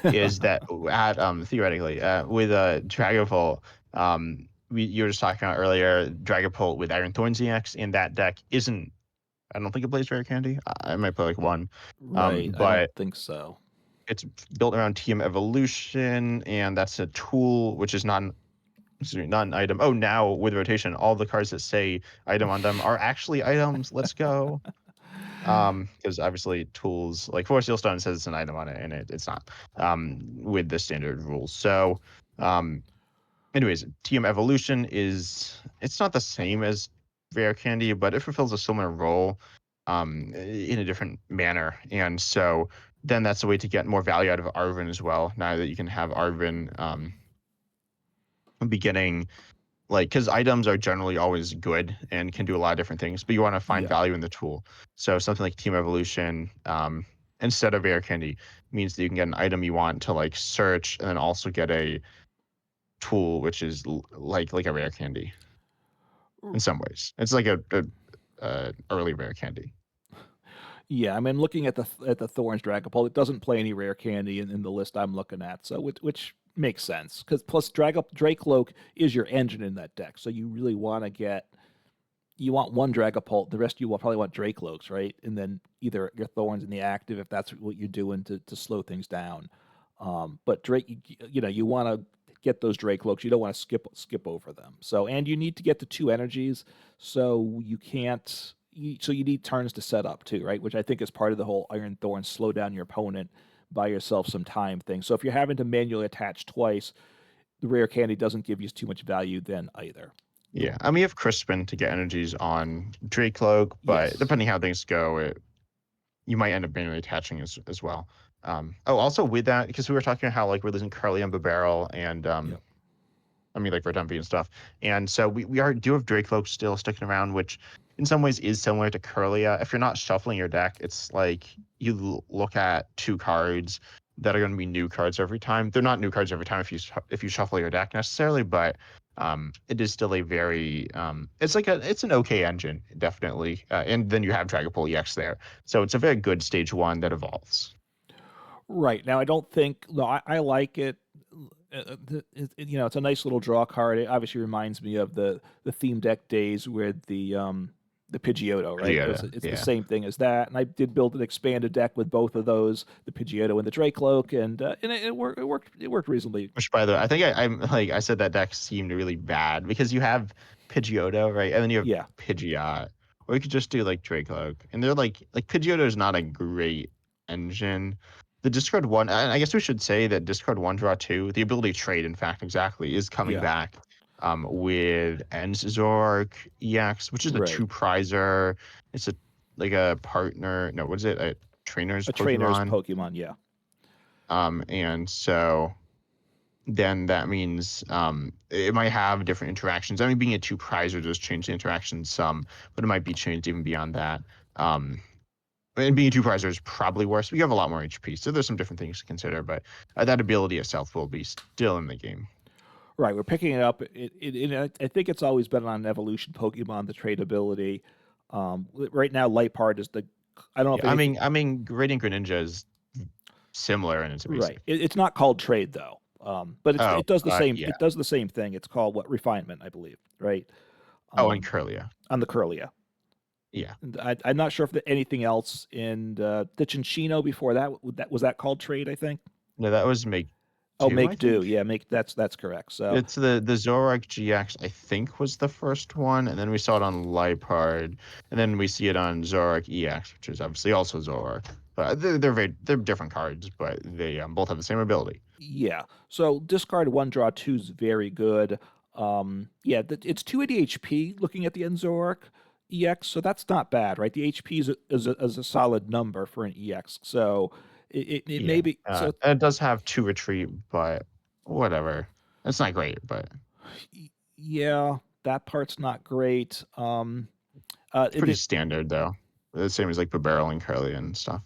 is that at theoretically with Dragapult, you were just talking about earlier, Dragapult with Iron Thorns EX in that deck isn't. I don't think it plays Rare Candy. I might play like one, Right. I don't but think so. it's built around TM Evolution, and that's a tool which is not an item. Oh, now with rotation, all the cards that say item on them are actually items. Let's go. Because obviously tools like Force Seal Stone says it's an item on it, and it's not. With the standard rules. So, um, anyways, TM Evolution it's not the same as Rare Candy, but it fulfills a similar role, in a different manner, and so then that's a way to get more value out of Arvin as well. Now that you can have Arvin, beginning, like, because items are generally always good and can do a lot of different things, but you want to find Yeah. value in the tool. So something like Team Evolution, instead of Air Candy, means that you can get an item you want to like search, and then also get a tool which is like a rare candy in some ways. It's like a early rare candy. Yeah, I mean, looking at the Thorns Dragapult, it doesn't play any rare candy in the list I'm looking at, so which makes sense because plus Dracloak is your engine in that deck, so you really want to you want one Dragapult, the rest you will probably want Dracloaks, right? And then either your Thorns in the active if that's what you're doing to slow things down. But you want to get those Dracloaks. You don't want to skip over them. So and you need to get the 2 energies, so you can't. So you need turns to set up too, right? Which I think is part of the whole Iron Thorn slow down your opponent buy yourself some time thing. So if you're having to manually attach twice, the rare candy doesn't give you too much value then either. Yeah, I mean, you have Crispin to get energies on Dracloak, but Yes. depending how things go, you might end up manually attaching as well. Also with that, because we were talking about how like we're losing Curly and Barrel and Yep. I mean, like Verdumby and stuff. And so do have Dracloak still sticking around, which in some ways is similar to Curlia. If you're not shuffling your deck, it's like you look at two cards that are going to be new cards every time. They're not new cards every time if you shuffle your deck necessarily, but it is still a very it's an okay engine, definitely. And then you have Dragapult EX there. So it's a very good stage one that evolves. Right. Now, I don't think, no, I like it. It's a nice little draw card. It obviously reminds me of the theme deck days with the Pidgeotto, right? Pidgeotto, It's the yeah. same thing as that. And I did build an expanded deck with both of those, the Pidgeotto and the Dracloak, and it worked reasonably. Which, by the way, I think I'm like I said that deck seemed really bad because you have Pidgeotto, right, and then you have Yeah. Pidgeot, or you could just do like Dracloak, and they're like Pidgeotto is not a great engine. The discard one, and I guess we should say that discard one, draw two, the ability to trade, in fact, exactly, is coming Yeah. back. With Ends Zoroark EX, which is a Right. two prizer. It's a partner. No, what is it? A trainer's A trainer's Pokemon. Pokemon, yeah. And so then that means it might have different interactions. I mean, being a two prizer does change the interaction some, but it might be changed even beyond that. And being a two prizer is probably worse. We have a lot more HP, so there's some different things to consider. But that ability itself will be still in the game. Right, we're picking it up. I think it's always been on an evolution Pokemon, the trade ability. Right now, Liepard is the. I don't know if Yeah, anything. I mean, Radiant Greninja is similar in its Right, basic. it's not called trade though. But Oh, it does the same. yeah. It does the same thing. It's called what, refinement, I believe. Right. Oh, and Um, Curlia. on the Curlia. Yeah. And I'm not sure if anything else in the Chinchino before that. Was that called trade? I think. No, that was Make Oh, Two, I make do. think. Yeah, make that's correct. So It's the Zoroark GX, I think, was the first one, and then we saw it on Liepard, and then we see it on Zoroark EX, which is obviously also Zoroark. But they're different cards, but they both have the same ability. yeah. So discard one, draw two is very good. Yeah, it's 280 HP looking at the Enzork EX, so that's not bad, right? The HP is a solid number for an EX. So it may Yeah. be so. And it does have two retreat, but whatever. It's not great, but Yeah, that part's not great. it's pretty standard though. The same as like Barrel and Curly and stuff.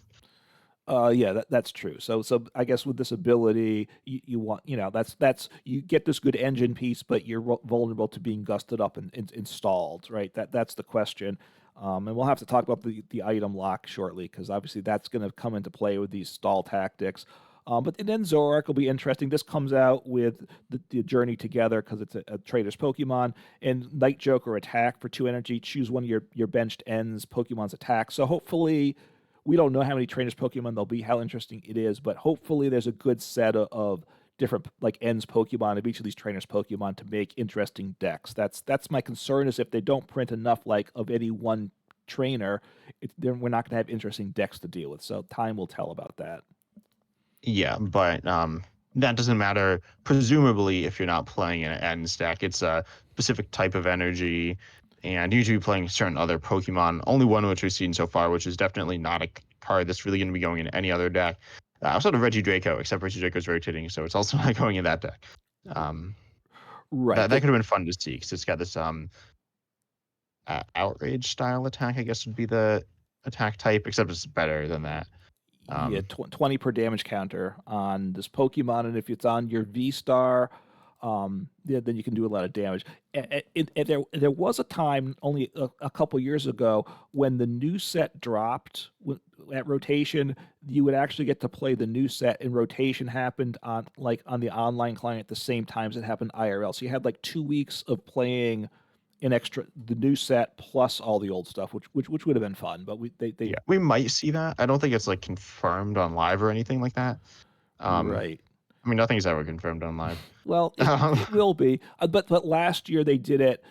Yeah, that's true. So I guess with this ability, you want, that's you get this good engine piece, but you're vulnerable to being gusted up and installed, right? That's the question. And we'll have to talk about the item lock shortly because obviously that's going to come into play with these stall tactics. But then Zoroark will be interesting. This comes out with the journey together because it's a trader's Pokemon and Night Joker attack for 2 energy. Choose one of your benched ends Pokemon's attack. So hopefully we don't know how many trainers Pokemon there'll be, how interesting it is, but hopefully there's a good set of different like ends Pokemon of each of these trainers Pokemon to make interesting decks. That's my concern is if they don't print enough like of any one trainer, then we're not going to have interesting decks to deal with. So time will tell about that. Yeah, but that doesn't matter. Presumably, if you're not playing an end stack, it's a specific type of energy, and usually playing certain other Pokemon. Only one which we've seen so far, which is definitely not a card that's really going to be going in any other deck. Outside of Regidraco, except Regidraco's rotating, so it's also not going in that deck. Right. That could have been fun to see because it's got this outrage style attack. I guess would be the attack type, except it's better than that. Yeah, 20 per damage counter on this Pokemon, and if it's on your V Star, yeah, then you can do a lot of damage. There was a time only a couple years ago when the new set dropped at rotation. You would actually get to play the new set, and rotation happened on the online client at the same time as it happened IRL. So you had like 2 weeks of playing the new set plus all the old stuff, which would have been fun. But they Yeah, we might see that. I don't think it's like confirmed on live or anything like that. right. I mean, nothing's ever confirmed on live. Well, it will be. But last year they did it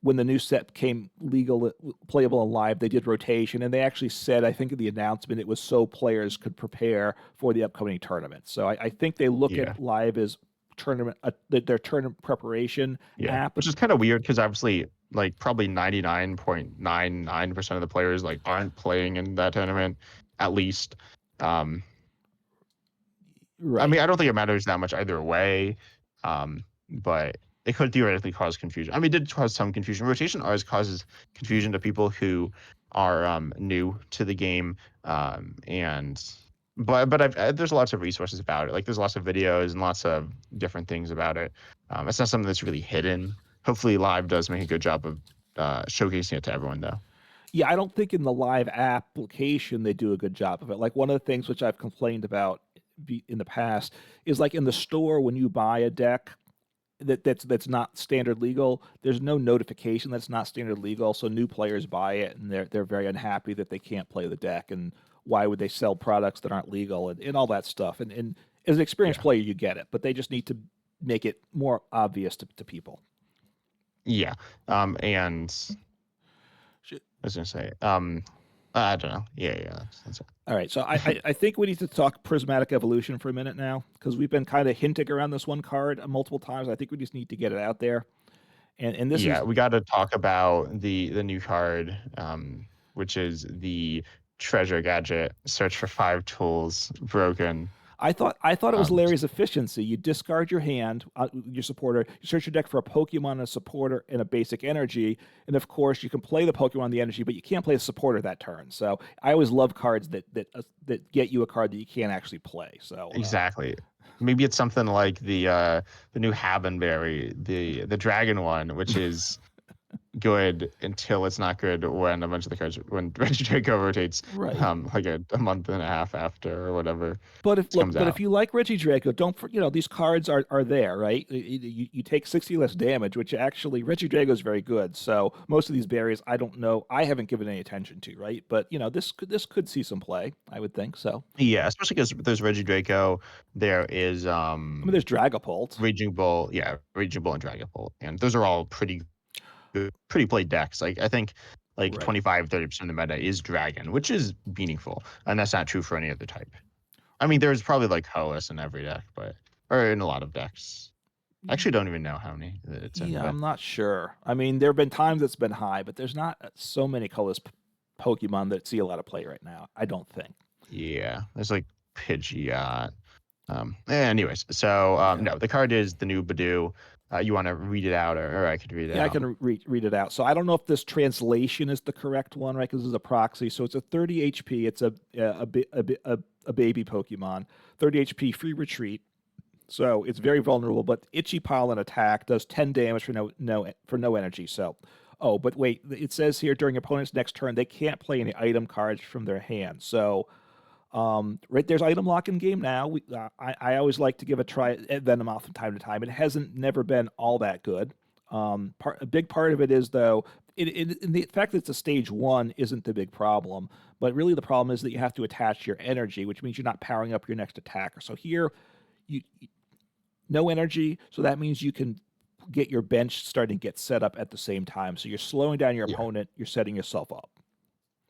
when the new set became legal, playable in live, they did rotation, and they actually said, I think in the announcement, it was so players could prepare for the upcoming tournament. So I think they look Yeah. at live as tournament, their tournament preparation Yeah. app. Which is kind of weird because obviously, like, probably 99.99% of the players like aren't playing in that tournament, at least. I Right. mean, I don't think it matters that much either way, but it could theoretically cause confusion. I mean, it did cause some confusion. Rotation always causes confusion to people who are new to the game, and but there's lots of resources about it. Like there's lots of videos and lots of different things about it. It's not something that's really hidden. Hopefully, Live does make a good job of showcasing it to everyone, though. Yeah, I don't think in the live application they do a good job of it. Like one of the things which I've complained about in the past is like in the store when you buy a deck that's not standard legal, there's no notification that's not standard legal, so new players buy it and they're very unhappy that they can't play the deck, and why would they sell products that aren't legal, and all that stuff. And as an experienced Yeah. player, you get it, but they just need to make it more obvious to people. Yeah. And Should- I was gonna say, I don't know. Yeah, that's it. All right, so I think we need to talk Prismatic Evolution for a minute now, because we've been kind of hinting around this one card multiple times. I think we just need to get it out there. And this Yeah, is, we got to talk about the new card, which is the treasure gadget. Search for 5 tools broken. I thought it was Um, Larry's efficiency. You discard your hand, your supporter. You search your deck for a Pokemon, a supporter, and a basic energy. And of course, you can play the Pokemon, the energy, but you can't play a supporter that turn. So I always love cards that get you a card that you can't actually play. So exactly. Maybe it's something like the new Habenberry, the dragon one, which is good until it's not good when a bunch of the cards when Regigigas rotates right. like a month and a half after or whatever But if it comes but if out. you like Regidrago, don't these cards are there, right? You take 60 less damage, which actually Regidrago is very good. So most of these berries, I don't know, I haven't given any attention to, right? But this could see some play, I would think so. Yeah, especially because there's Regidrago, there is I mean, there's Dragapult, Raging Bull, yeah, Raging Bull and Dragapult, and those are all pretty good, pretty played decks. Like I think like right? 25-30% of the meta is Dragon, which is meaningful, and that's not true for any other type. I mean, there's probably like Hoas in every deck, but or in a lot of decks. I actually don't even know how many it's in, Yeah, but I'm not sure. I mean, there have been times it's been high, but there's not so many colors Pokemon that see a lot of play right now. I don't think. yeah, there's like Pidgeot. Anyways, so Yeah. no, the card is the new Budew. You want to read it out, or I could read it Yeah, I out. can read it out. So I don't know if this translation is the correct one, right? Because this is a proxy. So it's a 30 HP. It's a baby Pokemon, 30 HP, free retreat. So it's very vulnerable, but Itchy Pollen attack does 10 damage for no energy. So, oh, but wait, it says here during opponent's next turn they can't play any item cards from their hand. So right there's item lock in game now. I always like to give a try at Venomoth from time to time. It hasn't never been all that good. A big part of it is though, the fact that it's a stage 1 isn't the big problem, but really the problem is that you have to attach your energy, which means you're not powering up your next attacker. So here, you no energy, so that means you can get your bench starting to get set up at the same time. So you're slowing down your Yeah, opponent, you're setting yourself up.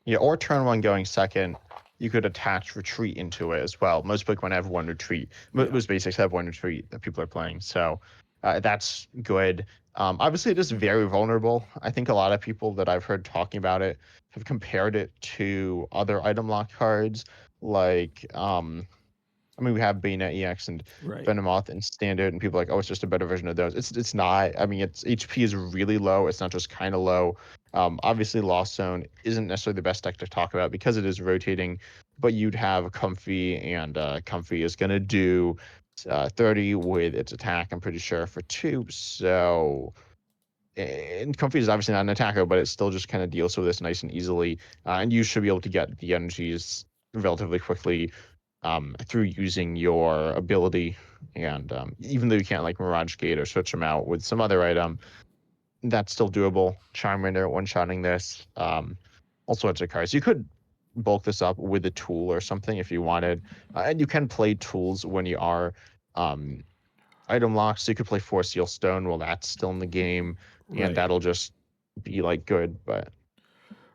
yeah, or turn one going second. You could attach retreat into it as well. Most Pokemon have one retreat. Yeah. Most basics have one retreat that people are playing, so that's good. Obviously, it is very vulnerable. I think a lot of people that I've heard talking about it have compared it to other item lock cards, like I mean, we have Bayonetta EX and Right. Venomoth in standard, and people are like, oh, it's just a better version of those. It's not. I mean, its HP is really low. It's not just kind of low. Obviously, Lost Zone isn't necessarily the best deck to talk about because it is rotating, but you'd have Comfy, and Comfy is going to do 30 with its attack, I'm pretty sure, for 2. So, and Comfy is obviously not an attacker, but it still just kind of deals with this nice and easily. And you should be able to get the energies relatively quickly through using your ability. And even though you can't like Mirage Gate or switch them out with some other item, that's still doable. Charmander one-shotting this, all sorts of cards. You could bulk this up with a tool or something if you wanted. And you can play tools when you are item locked. So you could play Force Seal Stone while that's still in the game, and Right. that'll just be like good, but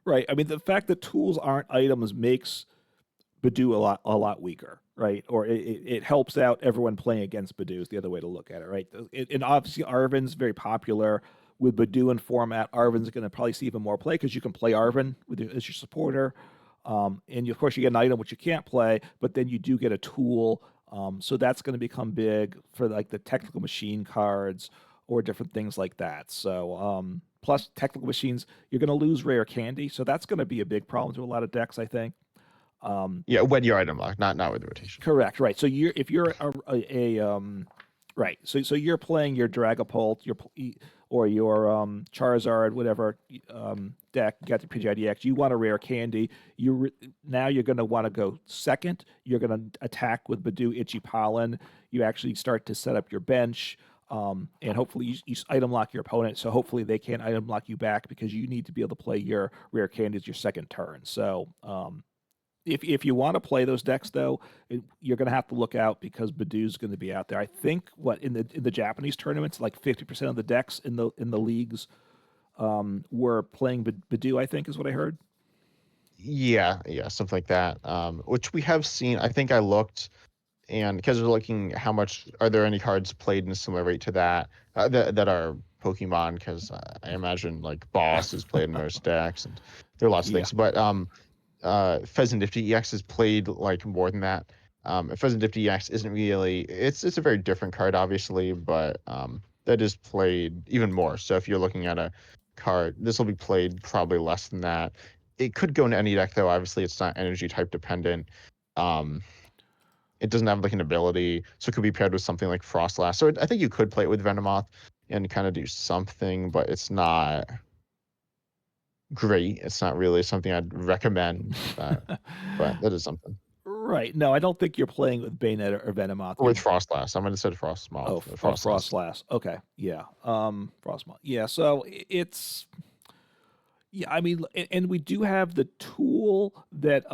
Right. I mean, the fact that tools aren't items makes Budew a lot weaker, right? Or it helps out everyone playing against Budew is the other way to look at it, right? And obviously Arven's very popular with Budew in format. Arven's going to probably see even more play because you can play Arven as your supporter, and of course you get an item which you can't play, but then you do get a tool. So that's going to become big for like the technical machine cards or different things like that. So plus technical machines, you're going to lose rare candy, so that's going to be a big problem to a lot of decks, I think. yeah, when you're item locked, not with rotation. Correct, right. So if you're right, so you're playing your Dragapult, or your Charizard, whatever deck, you got the PGIDX, you want a rare candy. Now you're going to want to go second. You're going to attack with Budew, Itchy Pollen. You actually start to set up your bench, and hopefully you item lock your opponent. So hopefully they can't item lock you back because you need to be able to play your rare candies your second turn. So if you want to play those decks, though, you're going to have to look out because Badew's going to be out there. I think in the Japanese tournaments, like 50% of the decks in the leagues were playing Budew. I think is what I heard. Yeah, yeah, something like that. Which we have seen. I think I looked, and because we're looking how much are there any cards played in a similar rate to that that are Pokemon? Because I imagine like Boss is played in most decks, and there are lots of Yeah. things. But Pheasant Nifty EX is played like more than that. Pheasant Nifty EX isn't really. It's a very different card, obviously, but that is played even more. So if you're looking at a card, this will be played probably less than that. It could go into any deck, though. Obviously, it's not energy type dependent. Um, it doesn't have like an ability, so it could be paired with something like Frostlass. So I think you could play it with Venomoth and kind of do something, but it's not great. It's not really something I'd recommend. But that is something. Right. No, I don't think you're playing with Bayonet or Venomoth. Or with Frostlass. I might have said Oh, Frostmoth. Frostlass. Frostlass. Okay. Yeah. Frostmoth. Yeah. So it's yeah. I mean, and we do have the tool that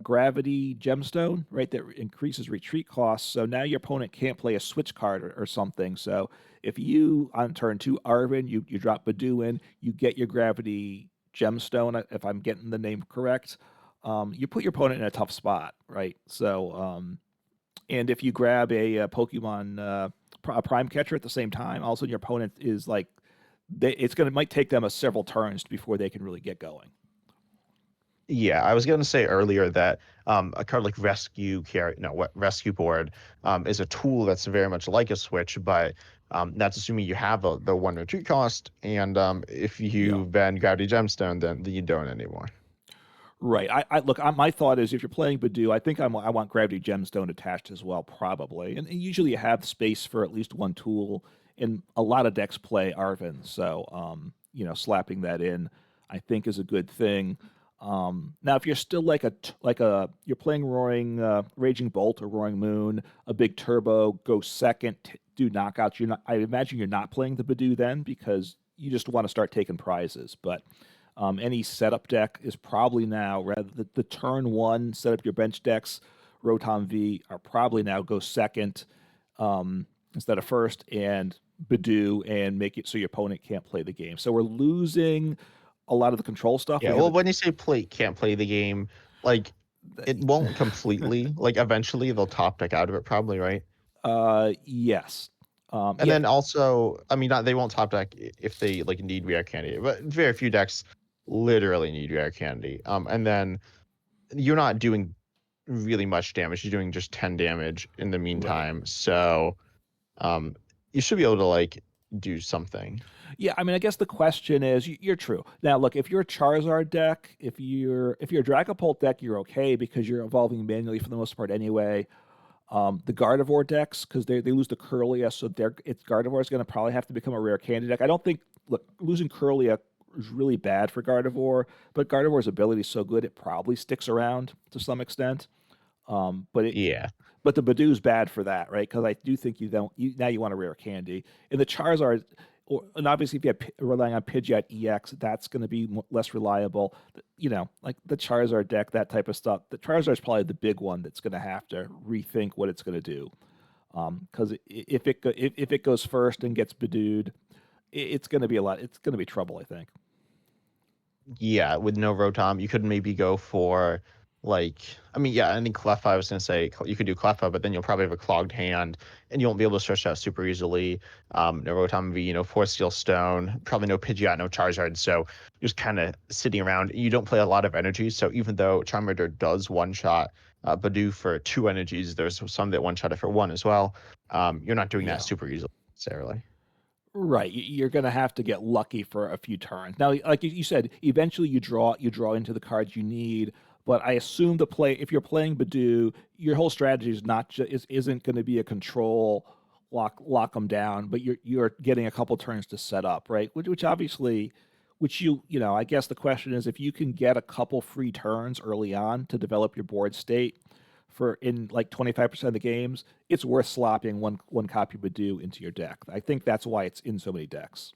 gravity gemstone, right? That increases retreat costs. So now your opponent can't play a switch card or something. So if you on turn two Arven, you drop Budew in, you get your gravity gemstone. If I'm getting the name correct, you put your opponent in a tough spot, right? So and if you grab a Pokemon a Prime Catcher at the same time, also your opponent is like, might take them several turns before they can really get going. Yeah, I was going to say earlier that a card like Rescue Board is a tool that's very much like a switch, but that's assuming you have the one retreat cost, and if Yeah. you've been Gravity Gemstone, then you don't anymore. Right. My thought is if you're playing Budew, I think I want Gravity Gemstone attached as well, probably. And usually you have space for at least one tool, and a lot of decks play Arven, so slapping that in, I think, is a good thing. Now, if you're still you're playing Raging Bolt or Roaring Moon, a big turbo, go second, do knockouts. I imagine you're not playing the Budew then because you just want to start taking prizes, but. Any setup deck is probably now rather the turn one set up your bench decks. Rotom V are probably now go second instead of first, and Budew and make it so your opponent can't play the game. So we're losing a lot of the control stuff. Yeah, well, when you say can't play the game, like it won't completely. Like eventually they'll top deck out of it, probably, right? Yes. And Yeah. then also, I mean, they won't top deck if they like need rare candy, but very few decks literally need rare candy. And then you're not doing really much damage. You're doing just 10 damage in the Right. meantime. So, you should be able to like do something. Yeah, I mean, I guess the question is, you're true. Now, look, if you're a Charizard deck, if you're a Dragapult deck, you're okay because you're evolving manually for the most part anyway. The Gardevoir decks, because they lose the Curlia, so Gardevoir is going to probably have to become a rare candy deck. I don't think losing Curlia is really bad for Gardevoir, but Gardevoir's ability is so good it probably sticks around to some extent. Yeah. But the Badew's bad for that, right? Because I do think now you want a rare candy. And the Charizard, and obviously if you're relying on Pidgeot EX, that's going to be less reliable. Like the Charizard deck, that type of stuff. The Charizard is probably the big one that's going to have to rethink what it's going to do. Because if it goes first and gets Bedewed, it's going to be It's going to be trouble, I think. Yeah, with no Rotom, you could maybe go for like, I mean, yeah, I think Cleffa, I was gonna say you could do Cleffa, but then you'll probably have a clogged hand and you won't be able to stretch out super easily. No Rotom V, Force Steel Stone, probably no Pidgeot, no Charizard. So you're just kind of sitting around. You don't play a lot of energy. So even though Charmander does one shot Budew for 2 energies, there's some that one shot it for one as well. You're not doing that Yeah. super easily necessarily. Right, you're going to have to get lucky for a few turns. Now, like you said, eventually you draw into the cards you need. But I assume if you're playing Badoo, your whole strategy is not isn't going to be a control lock them down, but you're getting a couple turns to set up, right? Which obviously, I guess the question is if you can get a couple free turns early on to develop your board state for in like 25% of the games, it's worth slopping one copy of Badoo into your deck. I think that's why it's in so many decks.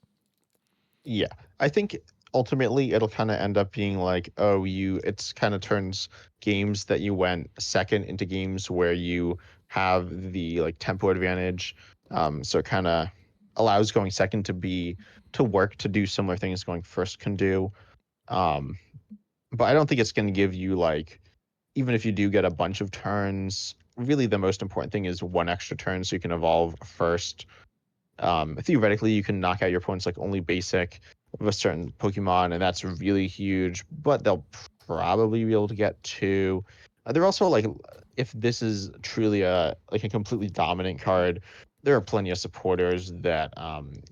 Yeah, I think ultimately it'll kind of end up being like, oh, it's kind of turns games that you went second into games where you have the like tempo advantage. So it kind of allows going second to work to do similar things going first can do. Um, but I don't think it's going to give you like, even if you do get a bunch of turns, really the most important thing is one extra turn so you can evolve first. Theoretically, you can knock out your opponent's like only basic of a certain Pokemon, and that's really huge. But they'll probably be able to get two. They're also like, if this is truly a completely dominant card, there are plenty of supporters that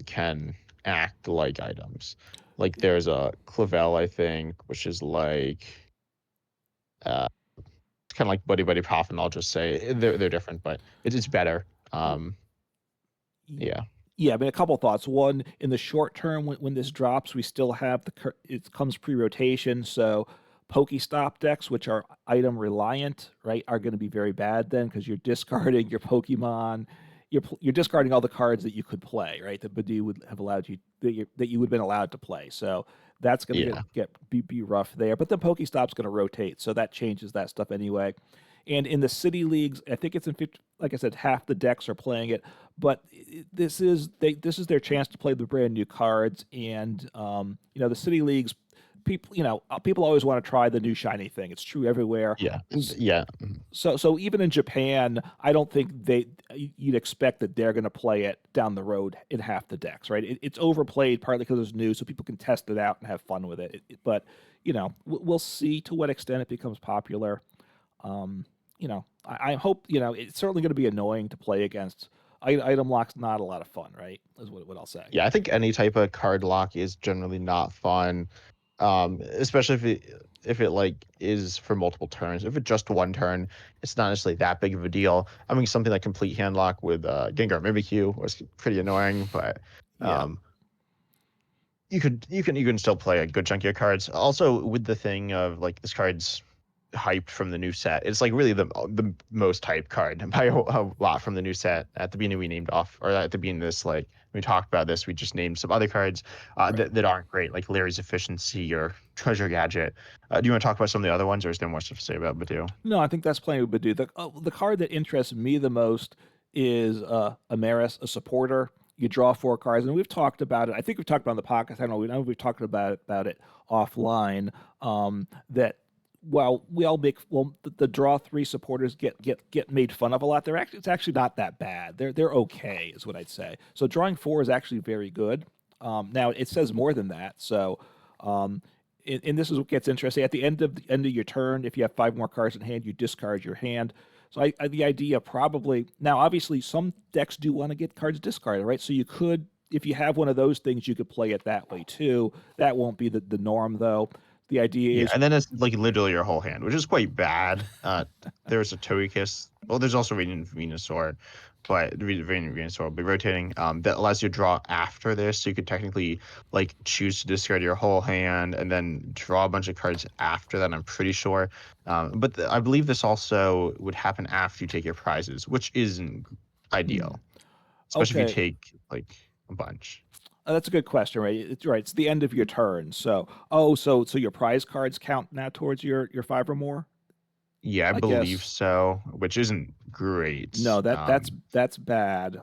can act like items. Like there's a Clavel, I think, which is like uh, kind of like Buddy Buddy Puff, and I'll just say they're different, but it's better. Yeah. Yeah, I mean, a couple thoughts. One, in the short term, when this drops, we still have it comes pre-rotation, so Pokestop decks, which are item reliant, right, are going to be very bad then because you're discarding your Pokemon, you're discarding all the cards that you could play, right? That Badoo would have allowed you that you would have been allowed to play. So that's going to Yeah. be rough there. But then Pokestop's going to rotate, so that changes that stuff anyway. And in the city leagues, I think it's in 50, like I said, half the decks are playing it. But this is their chance to play the brand new cards, and the city leagues, people always want to try the new shiny thing. It's true everywhere. Yeah. Yeah. So even in Japan, I don't think you'd expect that they're going to play it down the road in half the decks, right? It's overplayed partly because it's new, so people can test it out and have fun with it. But we'll see to what extent it becomes popular. Um, I hope it's certainly going to be annoying to play against. Item lock's not a lot of fun, right? Is what I'll say. Yeah, I think any type of card lock is generally not fun. Especially if it like is for multiple turns. If it's just one turn, it's not necessarily that big of a deal. I mean, something like complete hand lock with Gengar Mimikyu was pretty annoying, but Yeah. um, you can still play a good chunk of your cards. Also, with the thing of like this card's hyped from the new set. It's like really the most hyped card by a lot from the new set. At the beginning, we named off, or at the beginning of this, like when we talked about this, we just named some other cards Right. that aren't great, like Larry's Efficiency or Treasure Gadget. Do you want to talk about some of the other ones, or is there more stuff to say about Badoo? No, I think that's playing with Badoo. The card that interests me the most is Amaris, a supporter. You draw 4 cards, and we've talked about it. I think we've talked about it on the podcast. I don't know. We know we've talked about it offline. That while we all make the draw 3 supporters get made fun of a lot. It's actually not that bad. They're okay, is what I'd say. So drawing 4 is actually very good. Now it says more than that. So um, and this is what gets interesting. At the end of your turn, if you have 5 more cards in hand, you discard your hand. So the idea probably now, obviously, some decks do want to get cards discarded, right? So you could, if you have one of those things, you could play it that way too. That won't be the norm, though. The idea Yeah, is, and then it's like literally your whole hand, which is quite bad. There's a Togekiss. Well, there's also Radiant Venusaur, but Radiant Venusaur will be rotating. That allows you to draw after this, so you could technically like choose to discard your whole hand and then draw a bunch of cards after that. I'm pretty sure. But I believe this also would happen after you take your prizes, which isn't hmm, ideal, especially if you okay, take like a bunch. that's a good question, right? It's right. It's the end of your turn. So, so your prize cards count now towards your 5 or more. Yeah, I I believe guess so, which isn't great. no. That's bad.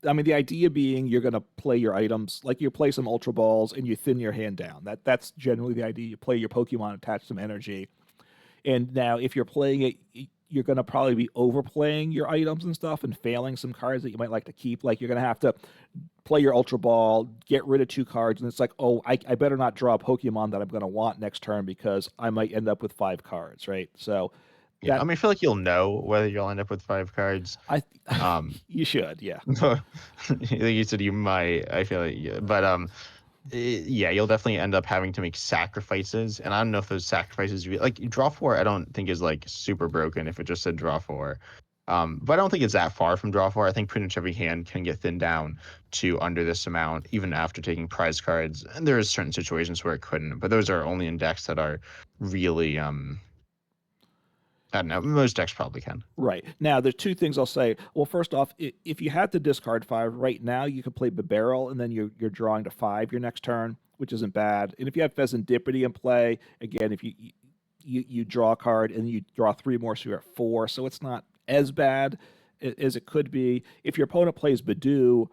I mean, the idea being you're going to play your items like you play some Ultra Balls and you thin your hand down. That's generally the idea. You play your Pokemon, attach some energy, and now if you're playing it, you're going to probably be overplaying your items and stuff and failing some cards that you might like to keep. Like you're going to have to play your Ultra Ball, get rid of 2 cards, and it's like, oh, I better not draw a Pokemon that I'm going to want next turn because I might end up with 5 cards, right? So Yeah, I that mean, I feel like you'll know whether you'll end up with 5 cards. I Um, you should, yeah. like you said, you might. I feel like, yeah, but yeah, you'll definitely end up having to make sacrifices, and I don't know if those sacrifices like draw 4. I don't think is like super broken if it just said draw 4. But I don't think it's that far from draw 4. I think pretty much every hand can get thinned down to under this amount, even after taking prize cards. And there is certain situations where it couldn't, but those are only in decks that are really I don't know. Most decks probably can. Right. Now, there's 2 things I'll say. Well, first off, if you had to discard 5 right now, you could play Barrel, and then you're drawing to 5 your next turn, which isn't bad. And if you have Pheasantipity in play, again, if you draw a card and you draw 3 more, so you're at 4. So it's not as bad as it could be. If your opponent plays Budew,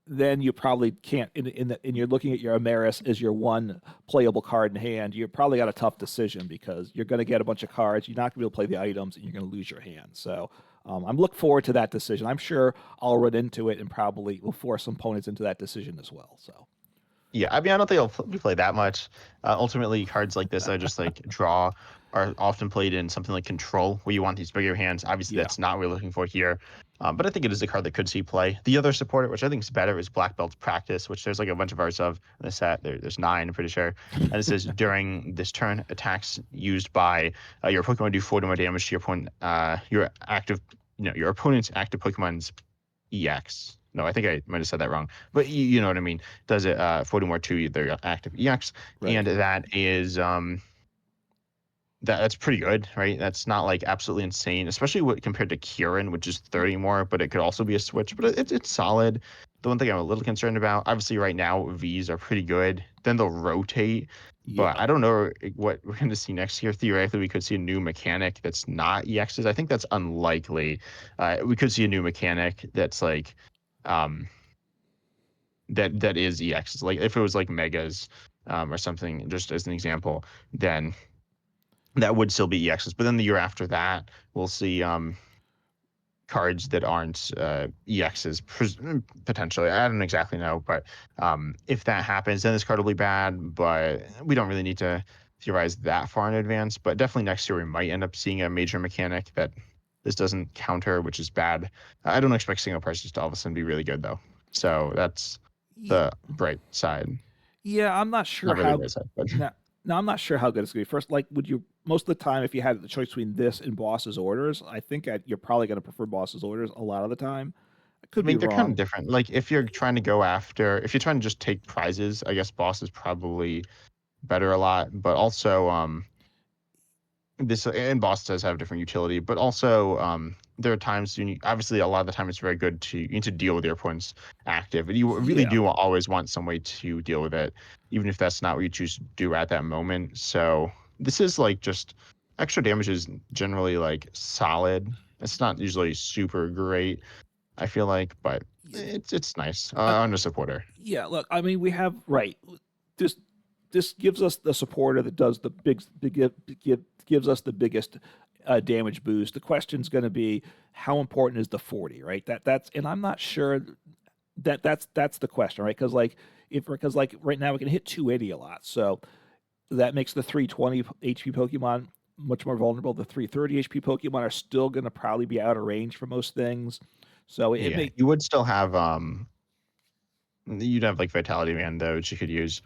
then you probably can't. And you're looking at your Amaris as your one playable card in hand. You're probably got a tough decision because you're going to get a bunch of cards. You're not going to be able to play the items, and you're going to lose your hand. So I'm looking forward to that decision. I'm sure I'll run into it and probably will force some opponents into that decision as well. So. Yeah, I mean, I don't think we play that much. Ultimately, cards like this, I just like draw, are often played in something like Control, where you want these bigger hands. Obviously, Yeah. that's not what we're looking for here. But I think it is a card that could see play. The other supporter, which I think is better, is Black Belt's Practice, which there's like a bunch of ours of in the set. There's 9, I'm pretty sure. And it says during this turn, attacks used by your Pokemon do 40 more damage to your opponent. Your opponent's active Pokemon's EX. No, I think I might have said that wrong, but you know what I mean. Does it 40 more to their active EX, Right. and that is that's pretty good, right? That's not like absolutely insane, especially compared to Kieran, which is 30 more, but it could also be a switch. But it's solid. The one thing I'm a little concerned about, obviously, right now V's are pretty good. Then they'll rotate, Yeah. but I don't know what we're going to see next year. Theoretically, we could see a new mechanic that's not EXs. I think that's unlikely. We could see a new mechanic that's like that is EXs. Like if it was like Megas or something, just as an example, then that would still be EXs. But then the year after that, we'll see cards that aren't EXs potentially. I don't exactly know, but if that happens, then this card will be bad. But we don't really need to theorize that far in advance. But definitely next year we might end up seeing a major mechanic that this doesn't counter, which is bad. I don't expect single prices to all of a sudden be really good though. So that's the bright side. Yeah, I'm not sure Not really how. bright side, but No, I'm not sure how good it's going to be. First, like, would you most of the time, if you had the choice between this and Boss's Orders, I think you're probably going to prefer Boss's Orders a lot of the time. I I could be mean they're kind of wrong. different. Like if you're trying to go after, if you're trying to just take prizes, I guess Boss is probably better a lot. But also, this and Boss does have different utility. But also, there are times obviously a lot of the time it's very good to you need to deal with your opponent's active, and you really Yeah, do always want some way to deal with it, even if that's not what you choose to do at that moment. So this is like just extra damage is generally like solid. It's not usually super great, I feel like, but it's nice I, on a supporter. yeah. Look, I mean, we have right. This this gives us the supporter that does gives us the biggest damage boost. The question's going to be how important is the 40, right? And I'm not sure that's the question, right? Because like right now we can hit 280 a lot, so that makes the 320 HP Pokemon much more vulnerable. The 330 HP Pokemon are still going to probably be out of range for most things. So it Yeah, may you would still have you'd have like Vitality Man though, which you could use.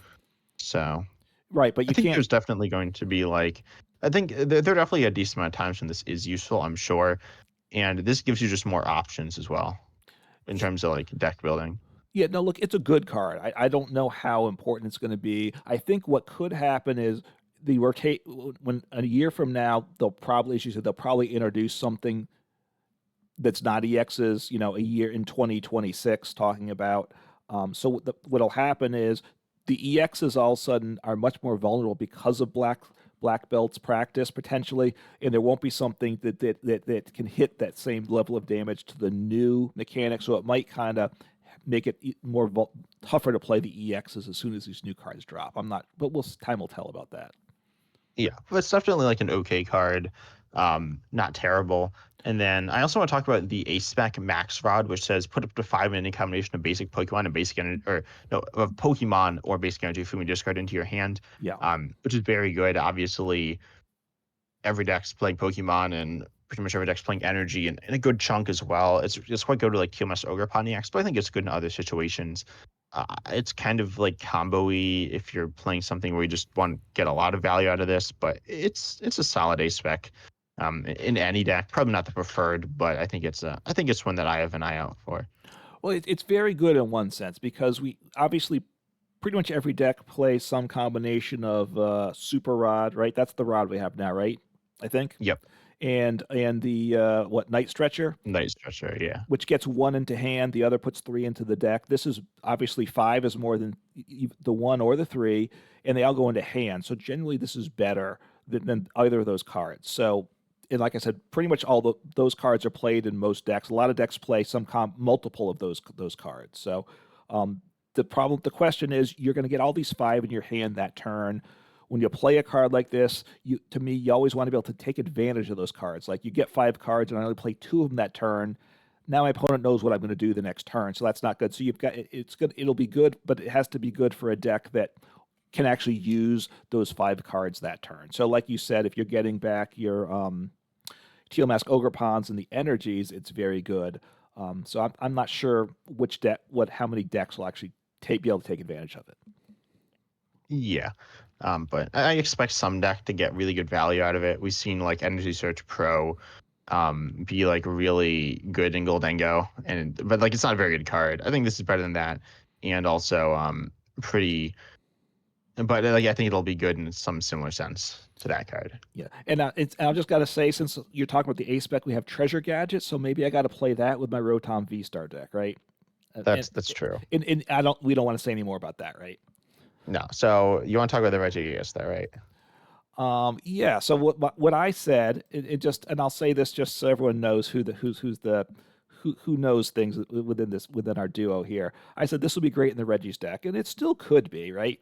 So right, but I you think can't. there's definitely going to be like, I think there are definitely a decent amount of times when this is useful, I'm sure. And this gives you just more options as well in Yeah, terms of like deck building. yeah, no, look, it's a good card. I don't know how important it's going to be. I think what could happen is the rotate when a year from now they'll probably, as you said, they'll probably introduce something that's not EXs, a year in 2026 talking about. What'll happen is the EXs all of a sudden are much more vulnerable because of black belts practice potentially, and there won't be something that can hit that same level of damage to the new mechanic. So it might kind of make it tougher to play the EXs as soon as these new cards drop. I'm not, but time will tell about that. Yeah, but it's definitely like an okay card, not terrible. And then I also want to talk about the Ace Spec Max Rod, which says put up to 5 in any combination of basic Pokemon and basic energy, or no, of Pokemon or basic energy from your discard into your hand. Yeah. Which is very good. Obviously, every deck's playing Pokemon and pretty much every deck's playing energy and a good chunk as well. It's quite good to like Keel Master Ogre Pontiacs, but I think it's good in other situations. It's kind of like combo-y if you're playing something where you just want to get a lot of value out of this, but it's a solid ace spec in any deck. Probably not the preferred, but I think it's one that I have an eye out for. Well, it's very good in one sense because we obviously pretty much every deck plays some combination of Super Rod, right? That's the rod we have now, right? I think. Yep. And the Night Stretcher, Night Stretcher, yeah. which gets 1 into hand, the other puts 3 into the deck. This is obviously 5 is more than the 1 or the 3, and they all go into hand. So generally, this is better than either of those cards. So, and like I said, pretty much all those cards are played in most decks. A lot of decks play multiple of those cards. So, the question is, you're going to get all these 5 in your hand that turn. When you play a card like this, to me, you always want to be able to take advantage of those cards. Like you get 5 cards, and I only play 2 of them that turn. Now my opponent knows what I'm going to do the next turn, so that's not good. So it's good. It'll be good, but it has to be good for a deck that can actually use those 5 cards that turn. So like you said, if you're getting back your Teal Mask Ogre Pawns and the energies, it's very good. So I'm not sure how many decks will actually be able to take advantage of it. Yeah. But I expect some deck to get really good value out of it. We've seen like Energy Search Pro be like really good in Goldengo, but like it's not a very good card. I think this is better than that, and also pretty. But like I think it'll be good in some similar sense to that card. Yeah, and I've just got to say, since you're talking about the Ace Spec, we have Treasure Gadget, so maybe I got to play that with my Rotom V-Star deck, right? That's true. And we don't want to say any more about that, right? No. So you want to talk about the Regigigas there, right? Yeah. So what I said, and I'll say this just so everyone knows who knows things within our duo here. I said this will be great in the Reggie's deck, and it still could be, right?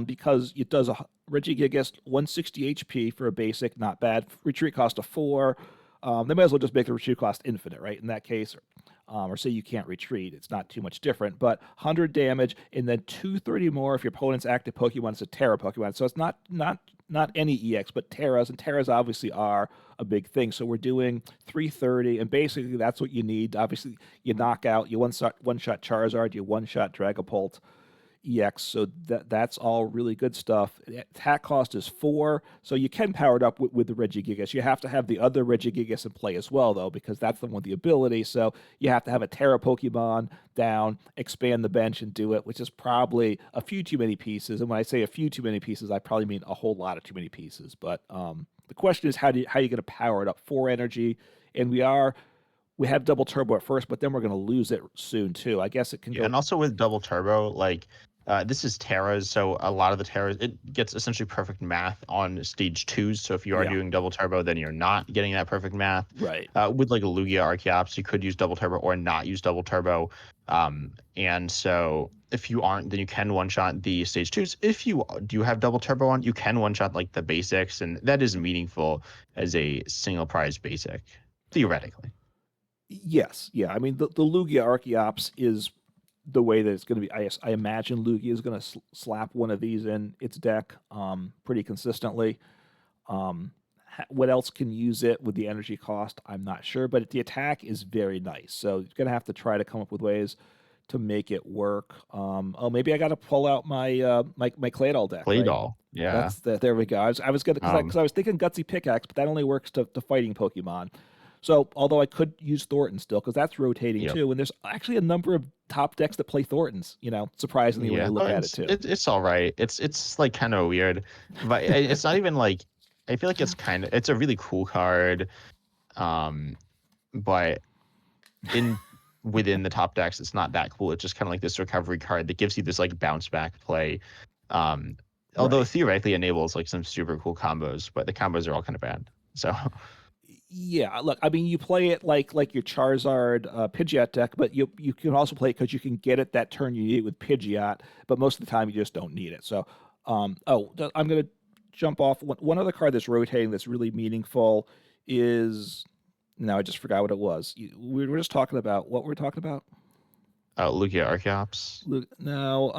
Because it does a Regigigas 160 HP for a basic, not bad. Retreat cost of 4. They might as well just make the retreat cost infinite, right? In that case, or say you can't retreat. It's not too much different, but 100 damage and then 230 more if your opponent's active Pokemon is a Terra Pokemon. So it's not any EX, but Terras, and Terras obviously are a big thing. So we're doing 330, and basically that's what you need. Obviously, you knock out, you one-shot Charizard, you one-shot Dragapult EX, so that's all really good stuff. Attack cost is 4, so you can power it up with the Regigigas. You have to have the other Regigigas in play as well, though, because that's the one with the ability. So you have to have a Terra Pokemon down, expand the bench, and do it, which is probably a few too many pieces. And when I say a few too many pieces, I probably mean a whole lot of too many pieces. But the question is, how are you going to power it up? 4 energy, and we have double turbo at first, but then we're going to lose it soon too. I guess it can go. And also with double turbo, like this is Terras, so a lot of the Terras, it gets essentially perfect math on stage 2s. So if you are doing double turbo, then you're not getting that perfect math. Right. With like a Lugia Archeops, you could use double turbo or not use double turbo. And so if you aren't, then you can one-shot the stage 2s. If you do have double turbo on, you can one-shot like the basics, and that is meaningful as a single prize basic, theoretically. Yes. Yeah. I mean, the Lugia Archeops is the way that it's going to be. I imagine Lugia is going to slap one of these in its deck pretty consistently. What else can use it with the energy cost? I'm not sure, but the attack is very nice. So you're going to have to try to come up with ways to make it work. Maybe I got to pull out my my Claydol deck. Claydol, right? yeah. There we go. I was gonna because I was thinking Gutsy Pickaxe, but that only works to fighting Pokemon. So, although I could use Thornton still, because that's rotating too, and there's actually a number of top decks that play Thorntons. Surprisingly when you look at it too. It's all right. It's like kind of weird, but it's not even like. I feel like it's a really cool card, but within the top decks, it's not that cool. It's just kind of like this recovery card that gives you this like bounce back play. Although theoretically enables like some super cool combos, but the combos are all kind of bad. So. Yeah, look, I mean, you play it like your Charizard Pidgeot deck, but you can also play it because you can get it that turn you need it with Pidgeot, but most of the time you just don't need it. So, I'm gonna jump off. One other card that's rotating that's really meaningful is now I just forgot what it was. We were just talking about what we're talking about. Lugia Archeops, No,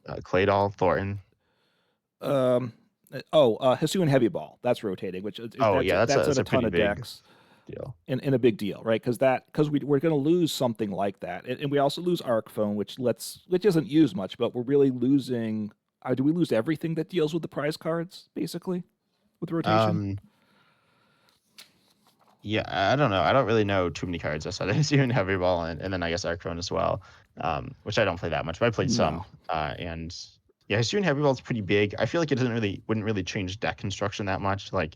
Claydol, Thornton. um, Hisuian Heavy Ball. That's rotating, which Oh yeah, that's in that's a a ton pretty of big decks. deal. In a big deal, right? Because we're going to lose something like that, and we also lose Arc Phone, which isn't used much, but we're really losing. Do we lose everything that deals with the prize cards, basically, with the rotation? Um, yeah, I don't know. I don't really know too many cards outside of Hisuian Heavy Ball and then I guess Archrone as well, which I don't play that much, but I played some. No. And yeah, Hisuian Heavy Ball is pretty big. I feel like it wouldn't really change deck construction that much. Like,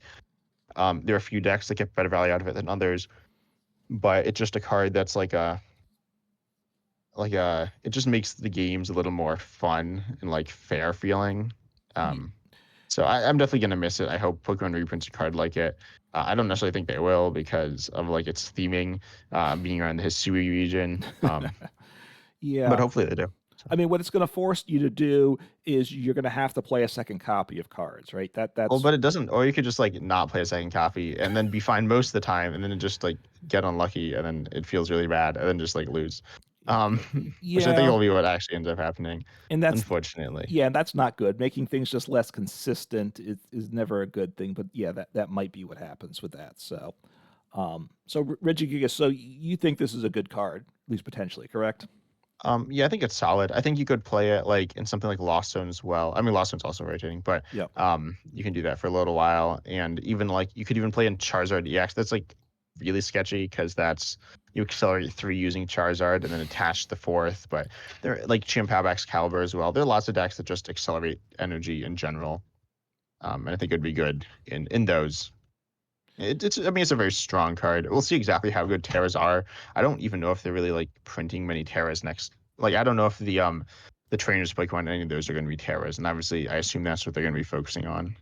there are a few decks that get better value out of it than others, but it's just a card that's it just makes the games a little more fun and like fair feeling. Um, so I'm definitely gonna miss it. I hope Pokemon reprints a card like it. I don't necessarily think they will because of like its theming, being around the Hisui region. But Yeah. hopefully they do. So. I mean, what it's going to force you to do is you're going to have to play a second copy of cards, right? Well, That's but it doesn't. Or you could just like not play a second copy and then be fine most of the time, and then just like get unlucky, and then it feels really bad, and then just like lose. Um, which I think yeah, will be what actually ends up happening, and that's unfortunately. yeah, that's not good. Making things just less consistent is never a good thing. But yeah, that might be what happens with that. So Regigigas. So you think this is a good card, at least potentially, correct? Yeah, I think it's solid. I think you could play it like in something like Lost Zone as well. I mean, Lost Zone's also rotating, but Yep. you can do that for a little while, and even like you could even play in Charizard EX. That's like really sketchy because that's you accelerate 3 using Charizard and then attach the 4th. But there like Chimpao Excalibur as well. There are lots of decks that just accelerate energy in general, and I think it would be good in those. I mean, it's a very strong card. We'll see exactly how good Terras are. I don't even know if they're really like printing many Terras next. Like, I don't know if the trainers Pokemon, any of those are going to be Terras, and obviously, I assume that's what they're going to be focusing on.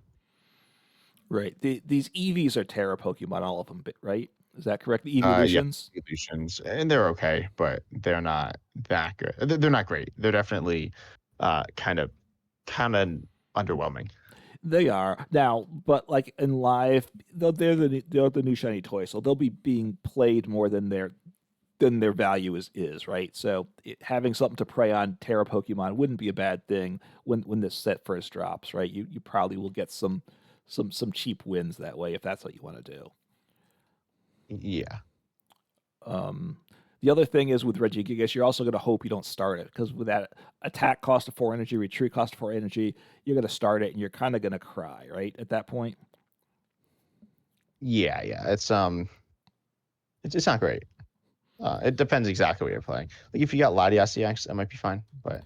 Right. These EVs are Terra Pokemon, all of them, right? Is that correct? The Yeah, evolutions. Evolutions, and they're okay, but they're not that good. They're not great. They're definitely, kind of underwhelming. They are now, but like in live, they're the new shiny toy, so they'll be being played more than their value is right. So having something to prey on Terra Pokemon wouldn't be a bad thing when this set first drops, right? You probably will get some cheap wins that way if that's what you want to do. Yeah. Um, the other thing is with Regigigas, you're also going to hope you don't start it because with that attack cost of 4 energy, retreat cost of 4 energy, you're going to start it and you're kind of going to cry, right? At that point. Yeah. It's not great. It depends exactly what you're playing. Like if you got Latias EX, it might be fine, but.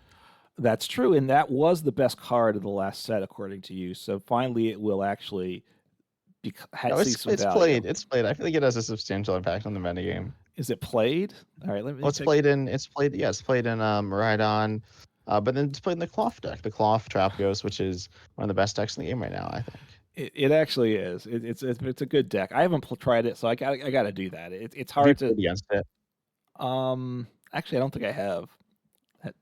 That's true, and that was the best card of the last set, according to you. So finally, it will actually No, see it's some it's value. played. It's played. I feel like it has a substantial impact on the metagame. Is it played? All right, let Well, me it's take. played in. It's played. Yeah, it's played in Rhydon, but then it's played in the Cloth deck, the Cloth Trapgos, which is one of the best decks in the game right now. I think. It actually is. It's a good deck. I haven't tried it, so I got to do that. It's Have you hard to. played against it? Actually, I don't think I have.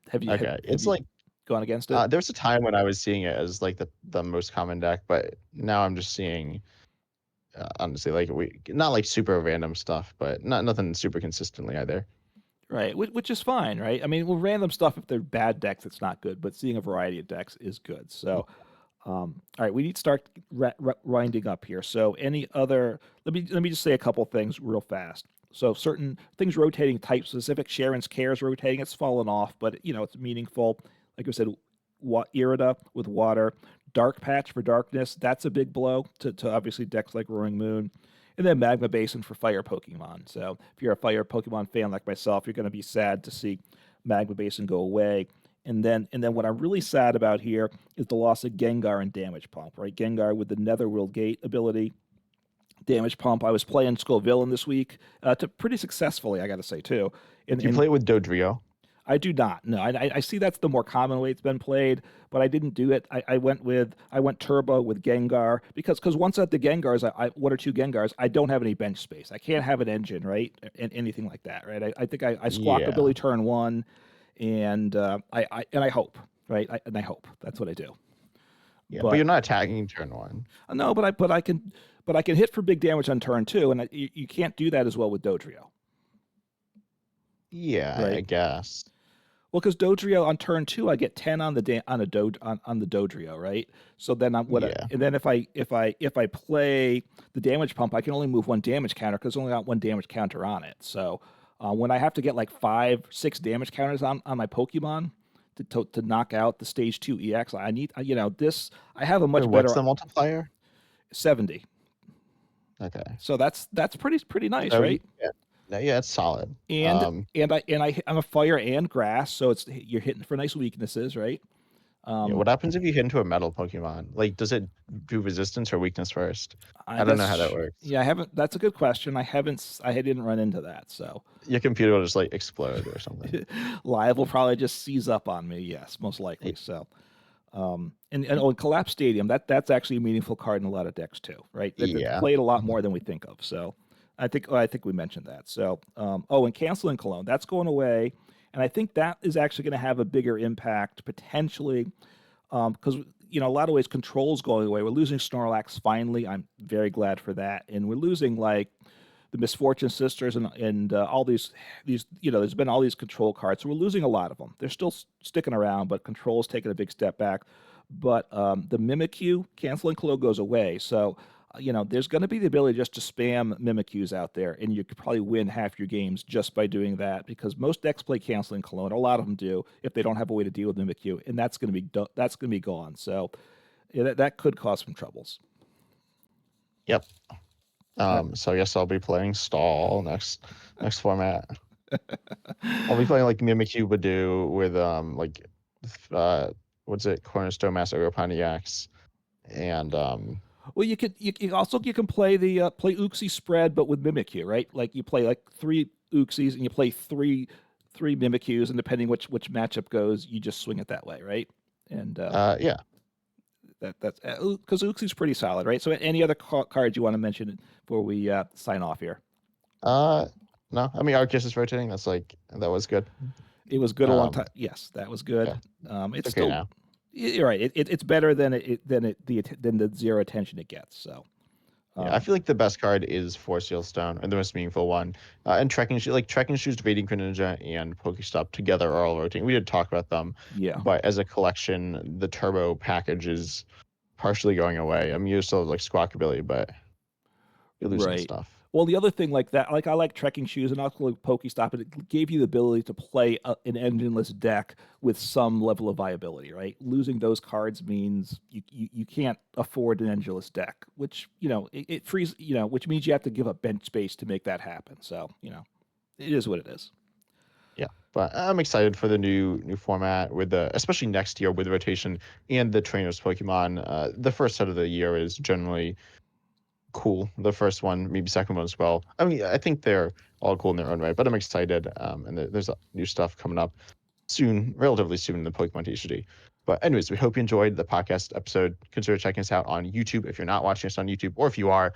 Have you Okay, it's like gone against it? there was a time when I was seeing it as like the most common deck, but now I'm just seeing honestly like we not like super random stuff, but nothing super consistently either. Right, which is fine, right? I mean, well, random stuff if they're bad decks, it's not good. But seeing a variety of decks is good. So, all right, we need to start winding up here. So, any other? Let me just say a couple things real fast. So, certain things rotating type specific. Sharon's Cares rotating. It's fallen off, but it's meaningful. Like I said, Irida with water. Dark Patch for darkness. That's a big blow to obviously decks like Roaring Moon. And then Magma Basin for fire Pokemon. So if you're a fire Pokemon fan like myself, you're going to be sad to see Magma Basin go away. And then what I'm really sad about here is the loss of Gengar and Damage Pump, right? Gengar with the Netherworld Gate ability, Damage Pump. I was playing Skull Villain this week, to pretty successfully, I got to say too. Did you And play it with Dodrio? I do not. No, I see that's the more common way it's been played, but I didn't do it. I went turbo with Gengar because once at the Gengars, I one or two Gengars, I don't have any bench space. I can't have an engine, right, and anything like that, right? I think I Yeah. Squawkabilly turn one, and I hope, right, and I hope that's what I do. Yeah, but But you're not attacking turn one. no, but I can hit for big damage on turn two, and you can't do that as well with Dodrio, Yeah, I right? guess. Well, because Dodrio on turn two, I get 10 on on the Dodrio, right? So then Yeah. and then if I play the damage pump, I can only move one damage counter because I only got one damage counter on it. So when I have to get like 5, 6 damage counters on my Pokemon to knock out the stage 2 EX, I need this. I have a Wait, much what's better the multiplier? 70. Okay. So that's pretty nice, So right? yeah, no, yeah, it's solid. And I'm a fire and grass, so you're hitting for nice weaknesses, right? Yeah, what happens if you hit into a metal Pokemon? Like, does it do resistance or weakness first? I don't know how that works. Yeah, I haven't. That's a good question. I didn't run into that. So Your computer will just like explode or something. Live will probably just seize up on me. Yes, most likely. So, and Collapse Stadium, that's actually a meaningful card in a lot of decks too, right? It's Yeah. played a lot more than we think of. So, I think we mentioned that. So, and Canceling Cologne, that's going away, and I think that is actually going to have a bigger impact potentially, because a lot of ways control's going away. We're losing Snorlax finally. I'm very glad for that, and we're losing like the Misfortune Sisters and all these there's been all these control cards. So we're losing a lot of them. They're still sticking around, but control's taking a big step back. But the Mimikyu Canceling Clo goes away. So there's going to be the ability just to spam Mimikyus out there, and you could probably win half your games just by doing that because most decks play Canceling Cologne. A lot of them do if they don't have a way to deal with Mimikyu, and that's going to be gone. So that could cause some troubles. Yep. So I guess I'll be playing Stall next format. I'll be playing like Mimikyu Budew with what's it, Cornerstone Master Pontiacs, and Well, you can play the play Uxie spread, but with Mimikyu, right? Like you play like 3 Uxies and you play three Mimikyus, and depending which matchup goes, you just swing it that way, right? And yeah. that's because Uxie's pretty solid, right? So, any other cards you want to mention before we sign off here? No, I mean Arceus is rotating. That was good. It was good a long Um, time. Yes, that was good. yeah, It's okay still now. you're right. It's better than the zero attention it gets. So. Yeah, I feel like the best card is Force Seal Stone, or the most meaningful one. And Trekking Shoes, Debating Greninja, and Pokestop together are all rotating. We did talk about them, Yeah. but as a collection, the Turbo package is partially going away. I mean, you still have like Squawkabilly, but you're losing Right. stuff. Well, the other thing like that, like I like Trekking Shoes and also like Pokestop, it gave you the ability to play an engineless deck with some level of viability, right? Losing those cards means you can't afford an engineless deck, which, it frees, which means you have to give up bench space to make that happen. So, it is what it is. Yeah, but I'm excited for the new format with especially next year with rotation and the trainers Pokemon. The first set of the year is generally cool. The first one, maybe second one as well. I mean, I think they're all cool in their own way, but I'm excited. And there's new stuff coming up soon, relatively soon in the Pokemon TCG. But anyways, we hope you enjoyed the podcast episode. Consider checking us out on YouTube if you're not watching us on YouTube, or if you are,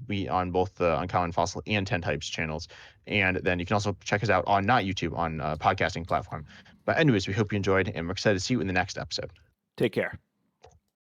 we on both the Uncommon Fossil and 10 Types channels. And then you can also check us out on not YouTube, on podcasting platform. But anyways, we hope you enjoyed, and we're excited to see you in the next episode. Take care.